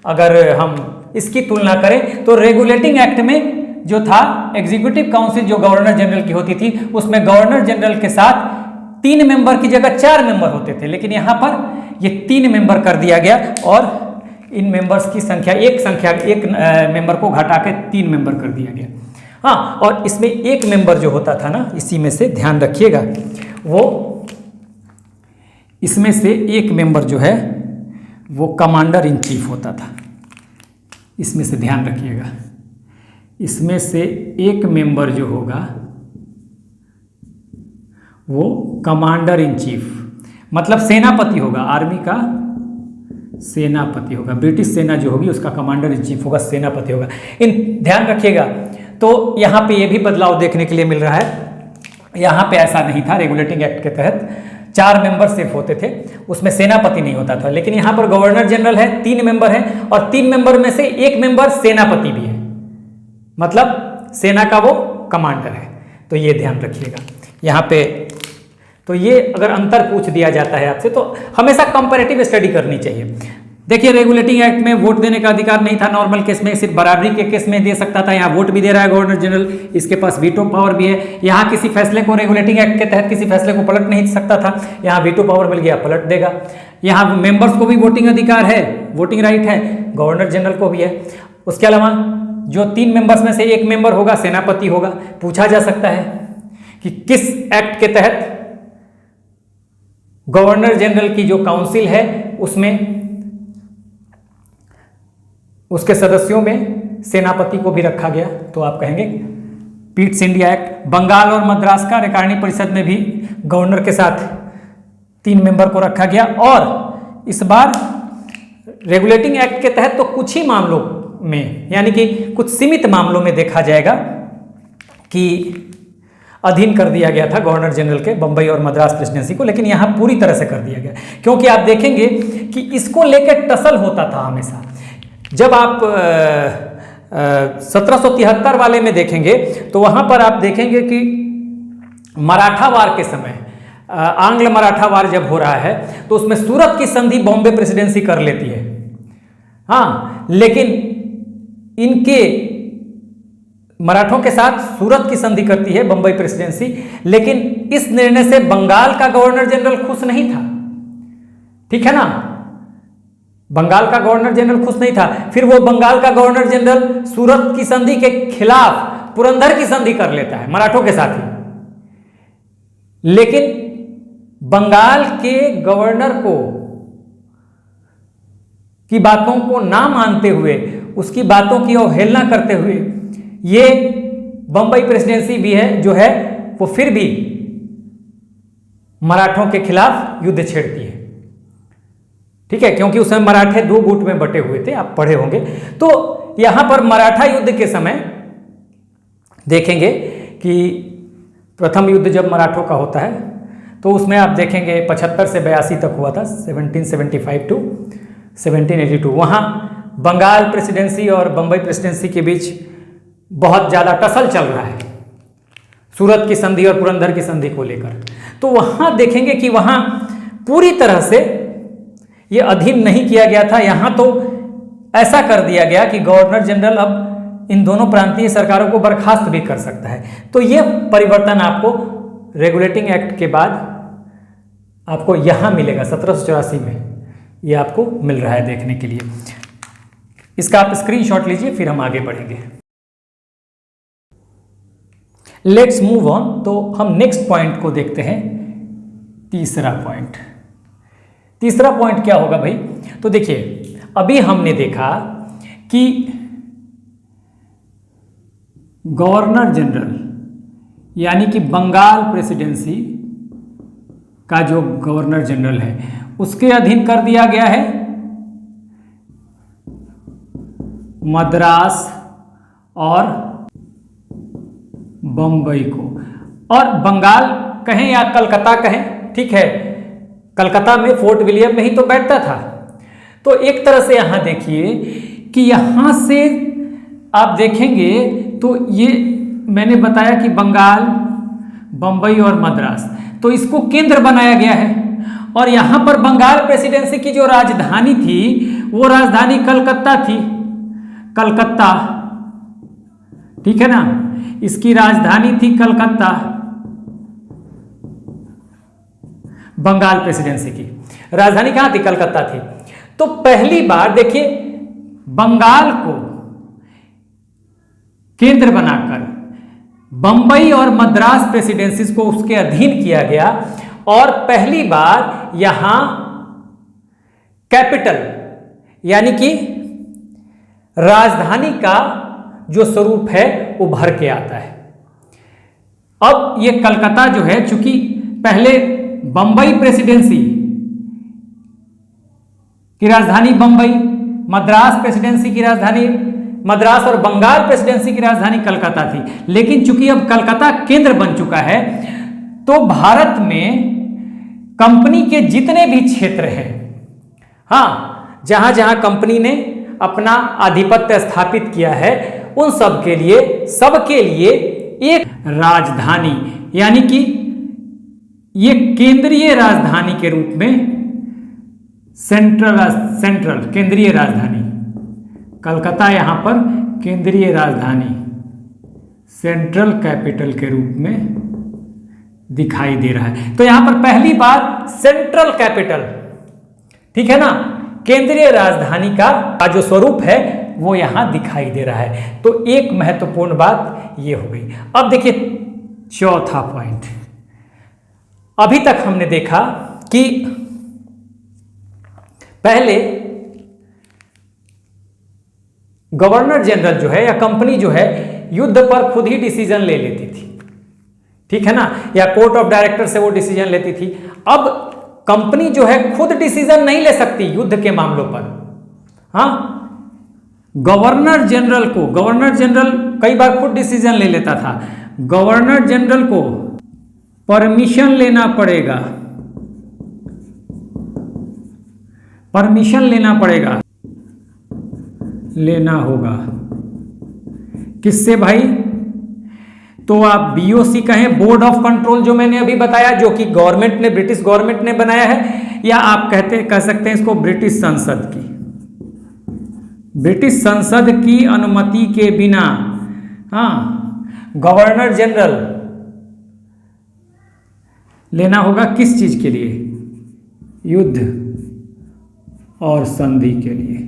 अगर हम इसकी तुलना करें तो रेगुलेटिंग एक्ट में जो था एग्जीक्यूटिव काउंसिल जो गवर्नर जनरल की होती थी, उसमें गवर्नर जनरल के साथ 3 मेंबर की जगह 4 मेंबर होते थे, लेकिन यहां पर ये 3 मेंबर कर दिया गया और इन मेंबर्स की संख्या एक मेंबर को घटा के 3 मेंबर कर दिया गया। हाँ, और इसमें एक मेंबर जो होता था ना, इसी में से ध्यान रखिएगा, वो इसमें से एक मेंबर जो है वो कमांडर इन चीफ होता था। इसमें से ध्यान रखिएगा, इसमें से एक मेंबर जो होगा वो कमांडर इन चीफ, मतलब सेनापति होगा, आर्मी का सेनापति होगा। ब्रिटिश सेना जो होगी उसका कमांडर इन चीफ होगा, सेनापति होगा। इन ध्यान रखिएगा। तो यहाँ पे ये भी बदलाव देखने के लिए मिल रहा है। यहाँ पे ऐसा नहीं था, रेगुलेटिंग एक्ट के तहत 4 मेंबर सिर्फ होते थे, उसमें सेनापति नहीं होता था। लेकिन यहाँ पर गवर्नर जनरल है, 3 मेंबर हैं, और 3 मेंबर में से 1 मेंबर सेनापति भी है, मतलब सेना का वो कमांडर है। तो ये ध्यान रखिएगा यहाँ पे। तो ये अगर अंतर पूछ दिया जाता है आपसे तो हमेशा कंपैरेटिव स्टडी करनी चाहिए। देखिए, रेगुलेटिंग एक्ट में वोट देने का अधिकार नहीं था नॉर्मल केस में, सिर्फ बराबरी के केस में दे सकता था। यहाँ वोट भी दे रहा है गवर्नर जनरल, इसके पास वीटो पावर भी है। यहाँ किसी फैसले को, रेगुलेटिंग एक्ट के तहत किसी फैसले को पलट नहीं सकता था, यहाँ वीटो पावर मिल गया, पलट देगा। यहाँ मेंबर्स को भी वोटिंग अधिकार है, वोटिंग राइट है, गवर्नर जनरल को भी है। उसके अलावा जो 3 मेंबर्स में से 1 मेंबर होगा सेनापति होगा। पूछा जा सकता है कि किस एक्ट के तहत गवर्नर जनरल की जो काउंसिल है उसमें, उसके सदस्यों में सेनापति को भी रखा गया। तो आप कहेंगे पीट्स इंडिया एक्ट। बंगाल और मद्रास का रिकॉर्डिंग परिषद में भी गवर्नर के साथ 3 मेंबर को रखा गया। और इस बार रेगुलेटिंग एक्ट के तहत तो कुछ ही मामलों में, यानी कि कुछ सीमित मामलों में देखा जाएगा कि अधीन कर दिया गया था गवर्नर जनरल के बंबई और मद्रास प्रेसिडेंसी को, लेकिन यहाँ पूरी तरह से कर दिया गया। क्योंकि आप देखेंगे कि इसको लेकर टसल होता था हमेशा। जब आप 1773 वाले में देखेंगे तो वहाँ पर आप देखेंगे कि मराठा वार के समय, आंग्ल मराठा वार जब हो रहा है तो उसमें सूरत की संधि बॉम्बे प्रेसिडेंसी कर लेती है। हाँ, लेकिन इनके मराठों के साथ सूरत की संधि करती है बंबई प्रेसिडेंसी, लेकिन इस निर्णय से बंगाल का गवर्नर जनरल खुश नहीं था। ठीक है ना, बंगाल का गवर्नर जनरल खुश नहीं था। फिर वो बंगाल का गवर्नर जनरल सूरत की संधि के खिलाफ पुरंदर की संधि कर लेता है मराठों के साथ ही। लेकिन बंगाल के गवर्नर को की बातों को ना मानते हुए, उसकी बातों की अवहेलना करते हुए, ये बंबई प्रेसिडेंसी भी है जो है वो फिर भी मराठों के खिलाफ युद्ध छेड़ती है। ठीक है, क्योंकि उस समय मराठे 2 गुट में बटे हुए थे, आप पढ़े होंगे। तो यहां पर मराठा युद्ध के समय देखेंगे कि प्रथम युद्ध जब मराठों का होता है तो उसमें आप देखेंगे 75 से 82 तक हुआ था, 1775 टू 1782। वहाँ बंगाल प्रेसिडेंसी और बंबई प्रेसिडेंसी के बीच बहुत ज़्यादा टसल चल रहा है सूरत की संधि और पुरंदर की संधि को लेकर। तो वहाँ देखेंगे कि वहाँ पूरी तरह से ये अधीन नहीं किया गया था। यहाँ तो ऐसा कर दिया गया कि गवर्नर जनरल अब इन दोनों प्रांतीय सरकारों को बर्खास्त भी कर सकता है। तो ये परिवर्तन आपको रेगुलेटिंग एक्ट के बाद आपको यहाँ मिलेगा 1784 में, ये आपको मिल रहा है देखने के लिए। इसका आप स्क्रीनशॉट लीजिए, फिर हम आगे बढ़ेंगे। Let's move on. तो हम नेक्स्ट पॉइंट को देखते हैं, तीसरा पॉइंट। तीसरा पॉइंट क्या होगा भाई? तो देखिए, अभी हमने देखा कि गवर्नर जनरल यानी कि बंगाल प्रेसिडेंसी का जो गवर्नर जनरल है उसके अधीन कर दिया गया है मद्रास और बंबई को, और बंगाल कहें या कलकत्ता कहें, ठीक है, कलकत्ता में फोर्ट विलियम में ही तो बैठता था। तो एक तरह से यहां देखिए कि यहां से आप देखेंगे तो ये मैंने बताया कि बंगाल, बंबई और मद्रास, तो इसको केंद्र बनाया गया है। और यहां पर बंगाल प्रेसिडेंसी की जो राजधानी थी वो राजधानी कलकत्ता थी, कलकत्ता, ठीक है ना, इसकी राजधानी थी कलकत्ता, बंगाल प्रेसिडेंसी की राजधानी कहां थी? कलकत्ता थी। तो पहली बार देखिए बंगाल को केंद्र बनाकर बंबई और मद्रास प्रेसिडेंसीज को उसके अधीन किया गया, और पहली बार यहां कैपिटल यानी कि राजधानी का जो स्वरूप है उभर के आता है। अब ये कलकत्ता जो है, चूंकि पहले बंबई प्रेसिडेंसी की राजधानी बंबई, मद्रास प्रेसिडेंसी की राजधानी मद्रास और बंगाल प्रेसिडेंसी की राजधानी कलकत्ता थी। लेकिन चूंकि अब कलकत्ता केंद्र बन चुका है, तो भारत में कंपनी के जितने भी क्षेत्र हैं, हाँ, जहां जहां कंपनी ने अपना आधिपत्य स्थापित किया है, उन सबके लिए एक राजधानी, यानी कि ये केंद्रीय राजधानी के रूप में सेंट्रल केंद्रीय राजधानी, कलकत्ता यहां पर केंद्रीय राजधानी, सेंट्रल कैपिटल के रूप में दिखाई दे रहा है। तो यहां पर पहली बार सेंट्रल कैपिटल, ठीक है ना, केंद्रीय राजधानी का जो स्वरूप है वो यहां दिखाई दे रहा है। तो एक महत्वपूर्ण बात ये हो गई। अब देखिए चौथा पॉइंट। अभी तक हमने देखा कि पहले गवर्नर जनरल जो है या कंपनी जो है युद्ध पर खुद ही डिसीजन ले लेती थी, ठीक है ना, या कोर्ट ऑफ डायरेक्टर से वो डिसीजन लेती थी। अब कंपनी जो है खुद डिसीजन नहीं ले सकती युद्ध के मामलों पर। हाँ, गवर्नर जनरल कई बार खुद डिसीजन ले लेता था। गवर्नर जनरल को परमिशन लेना पड़ेगा, लेना होगा। किससे भाई? तो आप बीओसी कहें, बोर्ड ऑफ कंट्रोल, जो मैंने अभी बताया, जो कि गवर्नमेंट ने, ब्रिटिश गवर्नमेंट ने बनाया है, या आप कह सकते हैं इसको ब्रिटिश संसद की अनुमति के बिना, हाँ, गवर्नर जनरल लेना होगा। किस चीज के लिए? युद्ध और संधि के लिए,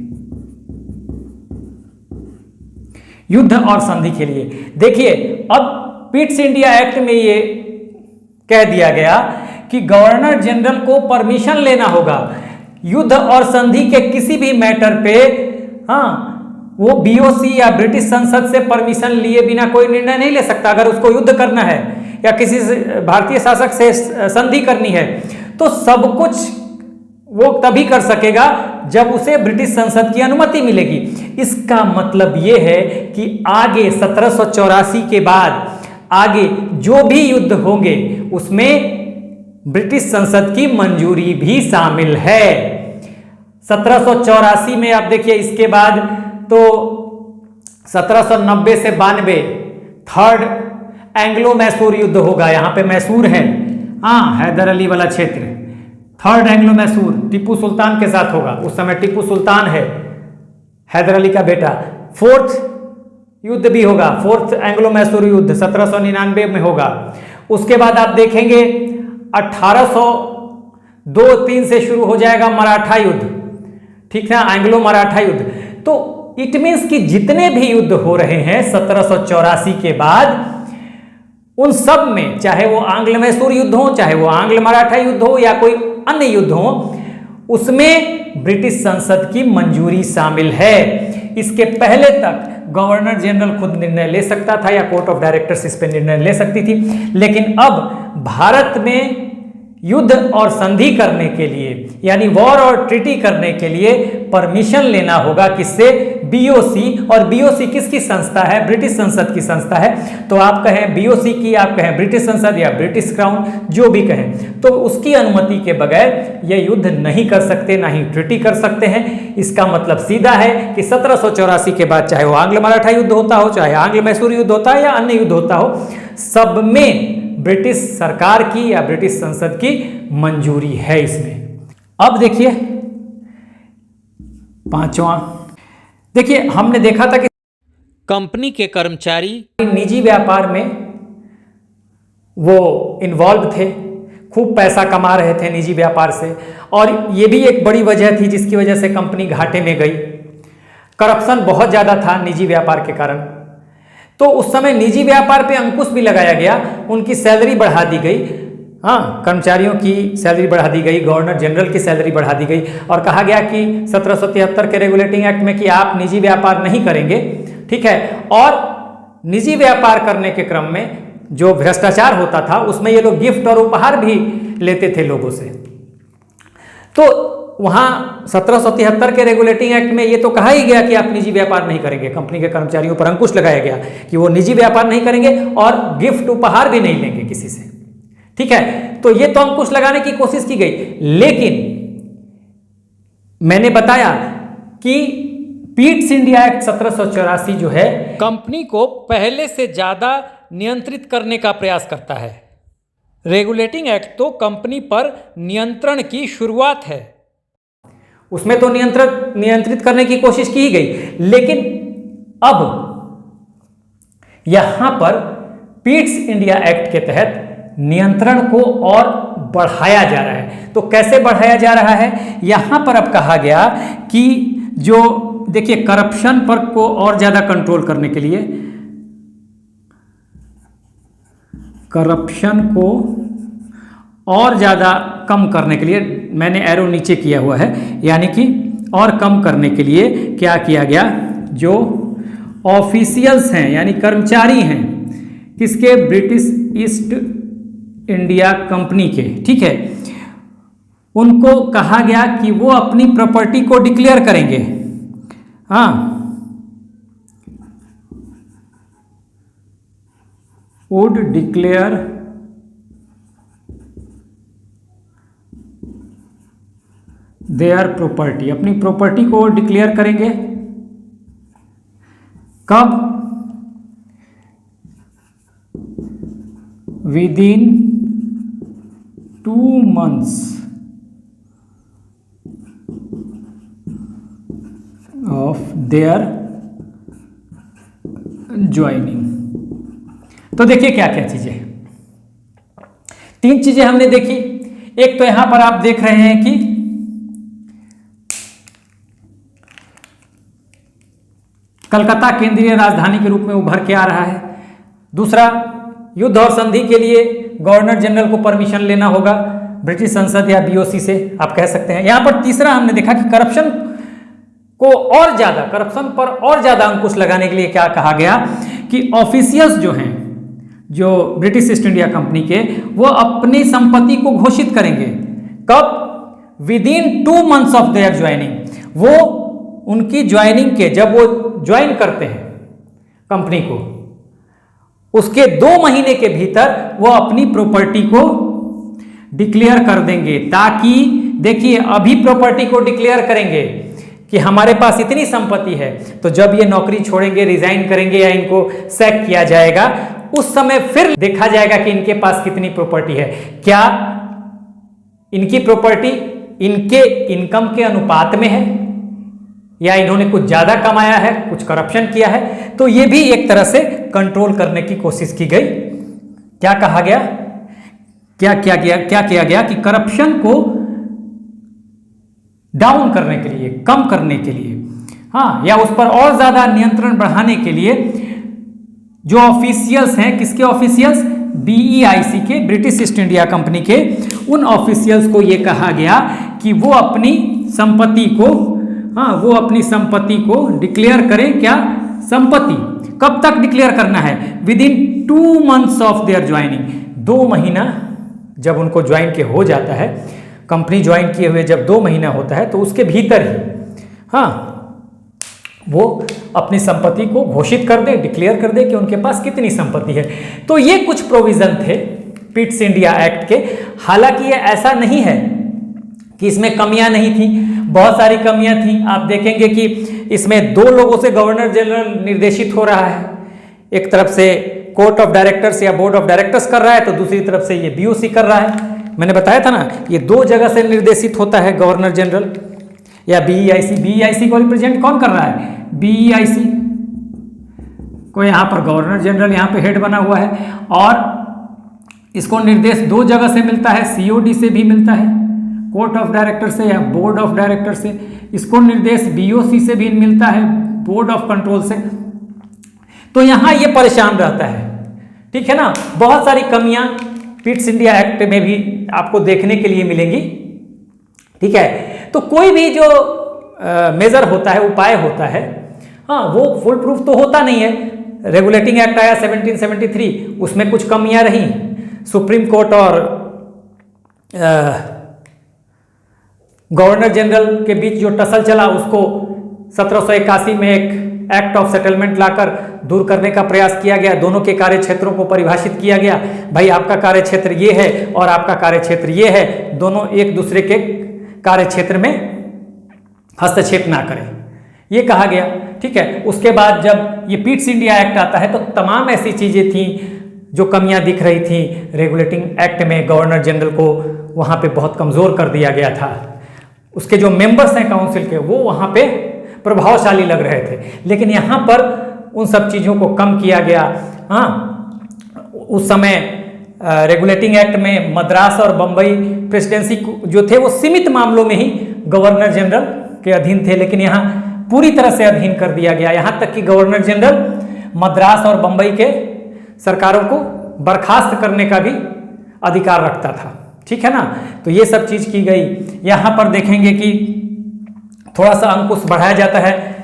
युद्ध और संधि के लिए। देखिए, अब पिट्स इंडिया एक्ट में ये कह दिया गया कि गवर्नर जनरल को परमिशन लेना होगा युद्ध और संधि के किसी भी मैटर पे। हाँ, वो बीओसी या ब्रिटिश संसद से परमिशन लिए बिना कोई निर्णय नहीं ले सकता। अगर उसको युद्ध करना है या किसी भारतीय शासक से संधि करनी है, तो सब कुछ वो तभी कर सकेगा जब उसे ब्रिटिश संसद की अनुमति मिलेगी। इसका मतलब ये है कि आगे 1784 के बाद आगे जो भी युद्ध होंगे उसमें ब्रिटिश संसद की मंजूरी भी शामिल है। 1784 में आप देखिए, इसके बाद तो 1790 से 92 थर्ड एंग्लो मैसूर युद्ध होगा। यहां पे मैसूर है, हाँ, हैदर अली वाला क्षेत्र। थर्ड एंग्लो मैसूर टीपू सुल्तान के साथ होगा। उस समय टीपू सुल्तान है, हैदर अली का बेटा। फोर्थ युद्ध भी होगा, फोर्थ एंग्लो मैसूर युद्ध 1799 में होगा। उसके बाद आप देखेंगे 1802-3 से शुरू हो जाएगा मराठा युद्ध, ठीक है, एंग्लो मराठा युद्ध। तो इट मीन्स कि जितने भी युद्ध हो रहे हैं 1784 के बाद, उन सब में, चाहे वो आंग्ल मैसूर युद्ध हो, चाहे वो आंग्ल मराठा युद्ध हो या कोई अन्य युद्ध हो, उसमें ब्रिटिश संसद की मंजूरी शामिल है। इसके पहले तक गवर्नर जनरल खुद निर्णय ले सकता था या कोर्ट ऑफ डायरेक्टर्स इस पर निर्णय ले सकती थी। लेकिन अब भारत में युद्ध और संधि करने के लिए, यानी वॉर और ट्रीटी करने के लिए परमिशन लेना होगा किससे? बीओसी। और बीओसी किसकी संस्था है? ब्रिटिश संसद की संस्था है। तो आप कहें बीओसी की, आप कहें ब्रिटिश संसद या ब्रिटिश क्राउन, जो भी कहें, तो उसकी अनुमति के बगैर ये युद्ध नहीं कर सकते, ना ही ट्रीटी कर सकते हैं। इसका मतलब सीधा है कि 1784 के बाद, चाहे वो आंग्ल मराठा युद्ध होता हो, चाहे आंग्ल मैसूर युद्ध होता है या अन्य युद्ध होता हो, सब में ब्रिटिश सरकार की या ब्रिटिश संसद की मंजूरी है इसमें। अब देखिए पांचवा, देखिए हमने देखा था कि कंपनी के कर्मचारी निजी व्यापार में वो इन्वॉल्व थे, खूब पैसा कमा रहे थे निजी व्यापार से, और ये भी एक बड़ी वजह थी जिसकी वजह से कंपनी घाटे में गई। करप्शन बहुत ज़्यादा था निजी व्यापार के कारण। तो उस समय निजी व्यापार पे अंकुश भी लगाया गया, उनकी सैलरी बढ़ा दी गई, हाँ, कर्मचारियों की सैलरी बढ़ा दी गई, गवर्नर जनरल की सैलरी बढ़ा दी गई, और कहा गया कि 1773 के रेगुलेटिंग एक्ट में कि आप निजी व्यापार नहीं करेंगे, ठीक है। और निजी व्यापार करने के क्रम में जो भ्रष्टाचार होता था उसमें ये लोग गिफ्ट और उपहार भी लेते थे लोगों से। तो वहाँ 1773 के रेगुलेटिंग एक्ट में ये तो कहा ही गया कि आप निजी व्यापार नहीं करेंगे, कंपनी के कर्मचारियों पर अंकुश लगाया गया कि वो निजी व्यापार नहीं करेंगे और गिफ्ट उपहार भी नहीं लेंगे किसी से। ठीक है, तो ये तो अंकुश लगाने की कोशिश की गई, लेकिन मैंने बताया कि पीट्स इंडिया एक्ट 1784 जो है कंपनी को पहले से ज़्यादा नियंत्रित करने का प्रयास करता है। रेगुलेटिंग एक्ट तो कंपनी पर नियंत्रण की शुरुआत है। उसमें तो नियंत्रित करने की कोशिश की ही गई, लेकिन अब यहां पर पीट्स इंडिया एक्ट के तहत नियंत्रण को और बढ़ाया जा रहा है। तो कैसे बढ़ाया जा रहा है? यहां पर अब कहा गया कि जो देखिए करप्शन पर को और ज्यादा कंट्रोल करने के लिए, करप्शन को और ज़्यादा कम करने के लिए, मैंने एरो नीचे किया हुआ है, यानी कि और कम करने के लिए क्या किया गया, जो ऑफिशियल्स हैं यानी कर्मचारी हैं किसके, ब्रिटिश ईस्ट इंडिया कंपनी के, ठीक है, उनको कहा गया कि वो अपनी प्रॉपर्टी को डिक्लेयर करेंगे। हाँ, वुड डिक्लेयर देयर प्रॉपर्टी, अपनी प्रॉपर्टी को डिक्लेयर करेंगे। कब? Within 2 months of their joining. तो देखिए क्या क्या चीजें, 3 चीजें हमने देखी। एक तो यहां पर आप देख रहे हैं कि कलकत्ता केंद्रीय राजधानी के रूप में उभर के आ रहा है। दूसरा, युद्ध और संधि के लिए गवर्नर जनरल को परमिशन लेना होगा ब्रिटिश संसद या बीओसी से, आप कह सकते हैं। यहां पर तीसरा हमने देखा कि करप्शन पर और ज्यादा अंकुश लगाने के लिए क्या कहा गया कि ऑफिशियल्स जो हैं, जो ब्रिटिश ईस्ट इंडिया कंपनी के, वो अपनी संपत्ति को घोषित करेंगे। कब? Within 2 months of their joining. वो उनकी ज्वाइनिंग के, जब वो ज्वाइन करते हैं कंपनी को, उसके 2 महीने के भीतर वो अपनी प्रॉपर्टी को डिक्लेयर कर देंगे। ताकि देखिए, अभी प्रॉपर्टी को डिक्लेयर करेंगे कि हमारे पास इतनी संपत्ति है, तो जब ये नौकरी छोड़ेंगे, रिजाइन करेंगे या इनको सैक किया जाएगा, उस समय फिर देखा जाएगा कि इनके पास कितनी प्रॉपर्टी है। क्या इनकी प्रॉपर्टी इनके इनकम के अनुपात में है, या इन्होंने कुछ ज्यादा कमाया है, कुछ करप्शन किया है। तो ये भी एक तरह से कंट्रोल करने की कोशिश की गई। क्या कहा गया, क्या किया गया कि करप्शन को डाउन करने के लिए, कम करने के लिए, हाँ, या उस पर और ज्यादा नियंत्रण बढ़ाने के लिए जो ऑफिशियल्स हैं, किसके ऑफिशियल्स, बीईआईसी के, ब्रिटिश ईस्ट इंडिया कंपनी के, उन ऑफिशियल्स को यह कहा गया कि वो अपनी संपत्ति को, हाँ, वो अपनी संपत्ति को डिक्लेयर करें। क्या संपत्ति कब तक डिक्लेयर करना है? Within 2 months of their joining. 2 महीना जब उनको ज्वाइन के हो जाता है, कंपनी ज्वाइन किए हुए जब 2 महीना होता है, तो उसके भीतर ही, हाँ, वो अपनी संपत्ति को घोषित कर दे, डिक्लेयर कर दे कि उनके पास कितनी संपत्ति है। तो ये कुछ प्रोविजन थे पिट्स इंडिया एक्ट के। हालांकि ये ऐसा नहीं है कि इसमें कमियां नहीं थी, बहुत सारी कमियां थी। आप देखेंगे कि इसमें 2 लोगों से गवर्नर जनरल निर्देशित हो रहा है। एक तरफ से कोर्ट ऑफ डायरेक्टर्स या बोर्ड ऑफ डायरेक्टर्स कर रहा है, तो दूसरी तरफ से ये बीओसी कर रहा है। मैंने बताया था ना, ये 2 जगह से निर्देशित होता है गवर्नर जनरल या बीईआईसी। बीईआईसी को रिप्रेजेंट कौन कर रहा है? बीईआईसी को यहाँ पर गवर्नर जनरल यहाँ पे हेड बना हुआ है, और इसको निर्देश 2 जगह से मिलता है, सीओडी से भी मिलता है, कोर्ट ऑफ डायरेक्टर से या बोर्ड ऑफ डायरेक्टर से। इसको निर्देश बीओसी से भी मिलता है, बोर्ड ऑफ कंट्रोल से। तो यहाँ ये परेशान रहता है, ठीक है ना। बहुत सारी कमियां पिट्स इंडिया एक्ट में भी आपको देखने के लिए मिलेंगी, ठीक है। तो कोई भी जो मेजर होता है, उपाय होता है, हाँ, वो फुल प्रूफ तो होता नहीं है। रेगुलेटिंग एक्ट आया 1773, उसमें कुछ कमियां रही। सुप्रीम कोर्ट और गवर्नर जनरल के बीच जो टसल चला उसको 1781 में एक एक्ट ऑफ सेटलमेंट लाकर दूर करने का प्रयास किया गया। दोनों के कार्य क्षेत्रों को परिभाषित किया गया, भाई आपका कार्य क्षेत्र ये है और आपका कार्य क्षेत्र ये है, दोनों एक दूसरे के कार्य क्षेत्र में हस्तक्षेप ना करें, ये कहा गया। ठीक है, उसके बाद जब ये पिट्स इंडिया एक्ट आता है तो तमाम ऐसी चीज़ें थी जो कमियां दिख रही थी रेगुलेटिंग एक्ट में, गवर्नर जनरल को वहाँ पे बहुत कमज़ोर कर दिया गया था। उसके जो मेंबर्स हैं काउंसिल के वो वहाँ पे प्रभावशाली लग रहे थे, लेकिन यहाँ पर उन सब चीज़ों को कम किया गया। हाँ, उस समय रेगुलेटिंग एक्ट में मद्रास और बम्बई प्रेसिडेंसी जो थे वो सीमित मामलों में ही गवर्नर जनरल के अधीन थे, लेकिन यहाँ पूरी तरह से अधीन कर दिया गया। यहाँ तक कि गवर्नर जनरल मद्रास और बम्बई के सरकारों को बर्खास्त करने का भी अधिकार रखता था। ठीक है ना, तो ये सब चीज़ की गई। यहाँ पर देखेंगे कि थोड़ा सा अंकुश बढ़ाया जाता है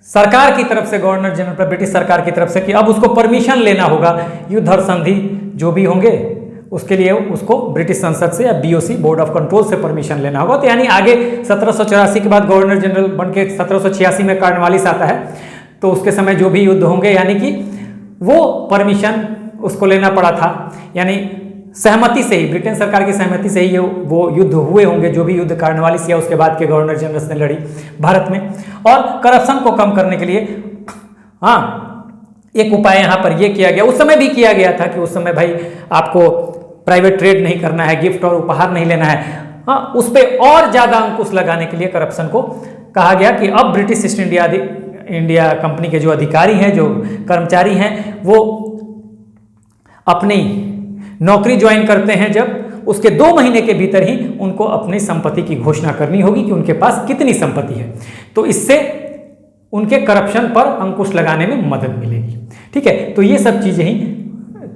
सरकार की तरफ से, गवर्नर जनरल पर, ब्रिटिश सरकार की तरफ से, कि अब उसको परमिशन लेना होगा युद्ध और संधि जो भी होंगे उसके लिए उसको ब्रिटिश संसद से या बीओसी बोर्ड ऑफ कंट्रोल से परमिशन लेना होगा। तो यानी आगे 1784 के बाद गवर्नर जनरल बन के 1786 में कॉर्नवालिस आता है, तो उसके समय जो भी युद्ध होंगे यानी कि वो परमिशन उसको लेना पड़ा था, यानी सहमति से ही, ब्रिटेन सरकार की सहमति से ही वो युद्ध हुए होंगे, जो भी युद्ध कॉर्नवालिस या उसके बाद के गवर्नर जनरल्स ने लड़ी भारत में। और करप्शन को कम करने के लिए हाँ एक उपाय यहाँ पर ये किया गया, उस समय भी किया गया था कि उस समय भाई आपको प्राइवेट ट्रेड नहीं करना है, गिफ्ट और उपहार नहीं लेना है। हाँ, उस पर और ज़्यादा अंकुश लगाने के लिए करप्शन को कहा गया कि अब ब्रिटिश ईस्ट इंडिया कंपनी के जो अधिकारी हैं, जो कर्मचारी हैं, वो अपनी नौकरी ज्वाइन करते हैं जब उसके 2 महीने के भीतर ही उनको अपनी संपत्ति की घोषणा करनी होगी कि उनके पास कितनी संपत्ति है। तो इससे उनके करप्शन पर अंकुश लगाने में मदद मिलेगी। ठीक है, तो ये सब चीज़ें ही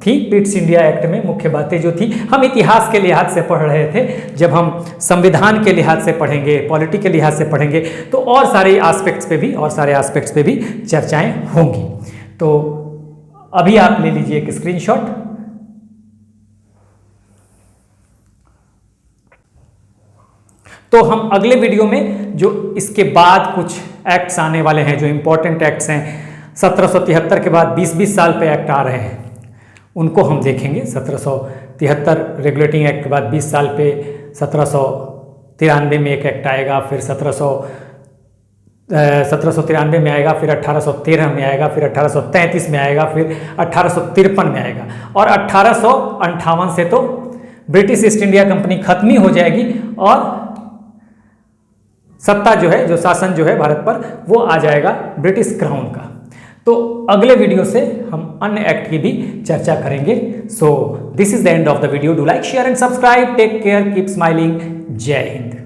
थी पिट्स इंडिया एक्ट में, मुख्य बातें जो थी। हम इतिहास के लिहाज से पढ़ रहे थे, जब हम संविधान के लिहाज से पढ़ेंगे, पॉलिटी के लिहाज से पढ़ेंगे तो और सारे एस्पेक्ट्स पे भी चर्चाएं होंगी। तो अभी आप ले लीजिए एक स्क्रीनशॉट। तो हम अगले वीडियो में जो इसके बाद कुछ एक्ट्स आने वाले हैं, जो इम्पोर्टेंट एक्ट्स हैं, 1773 के बाद 20-20 साल पे एक्ट आ रहे हैं, उनको हम देखेंगे। 1773 रेगुलेटिंग एक्ट के बाद 20 साल पे 1793 में एक एक्ट आएगा, फिर 1793 में आएगा, फिर 1813 में आएगा, फिर 1833 में आएगा, फिर 1853 में आएगा, और 1858 से तो ब्रिटिश ईस्ट इंडिया कंपनी खत्म ही हो जाएगी और सत्ता जो है, जो शासन जो है भारत पर, वो आ जाएगा ब्रिटिश क्राउन का। तो अगले वीडियो से हम अन्य एक्ट की भी चर्चा करेंगे। So this is the end of the video. Do like, share and subscribe. Take care, keep smiling. जय हिंद।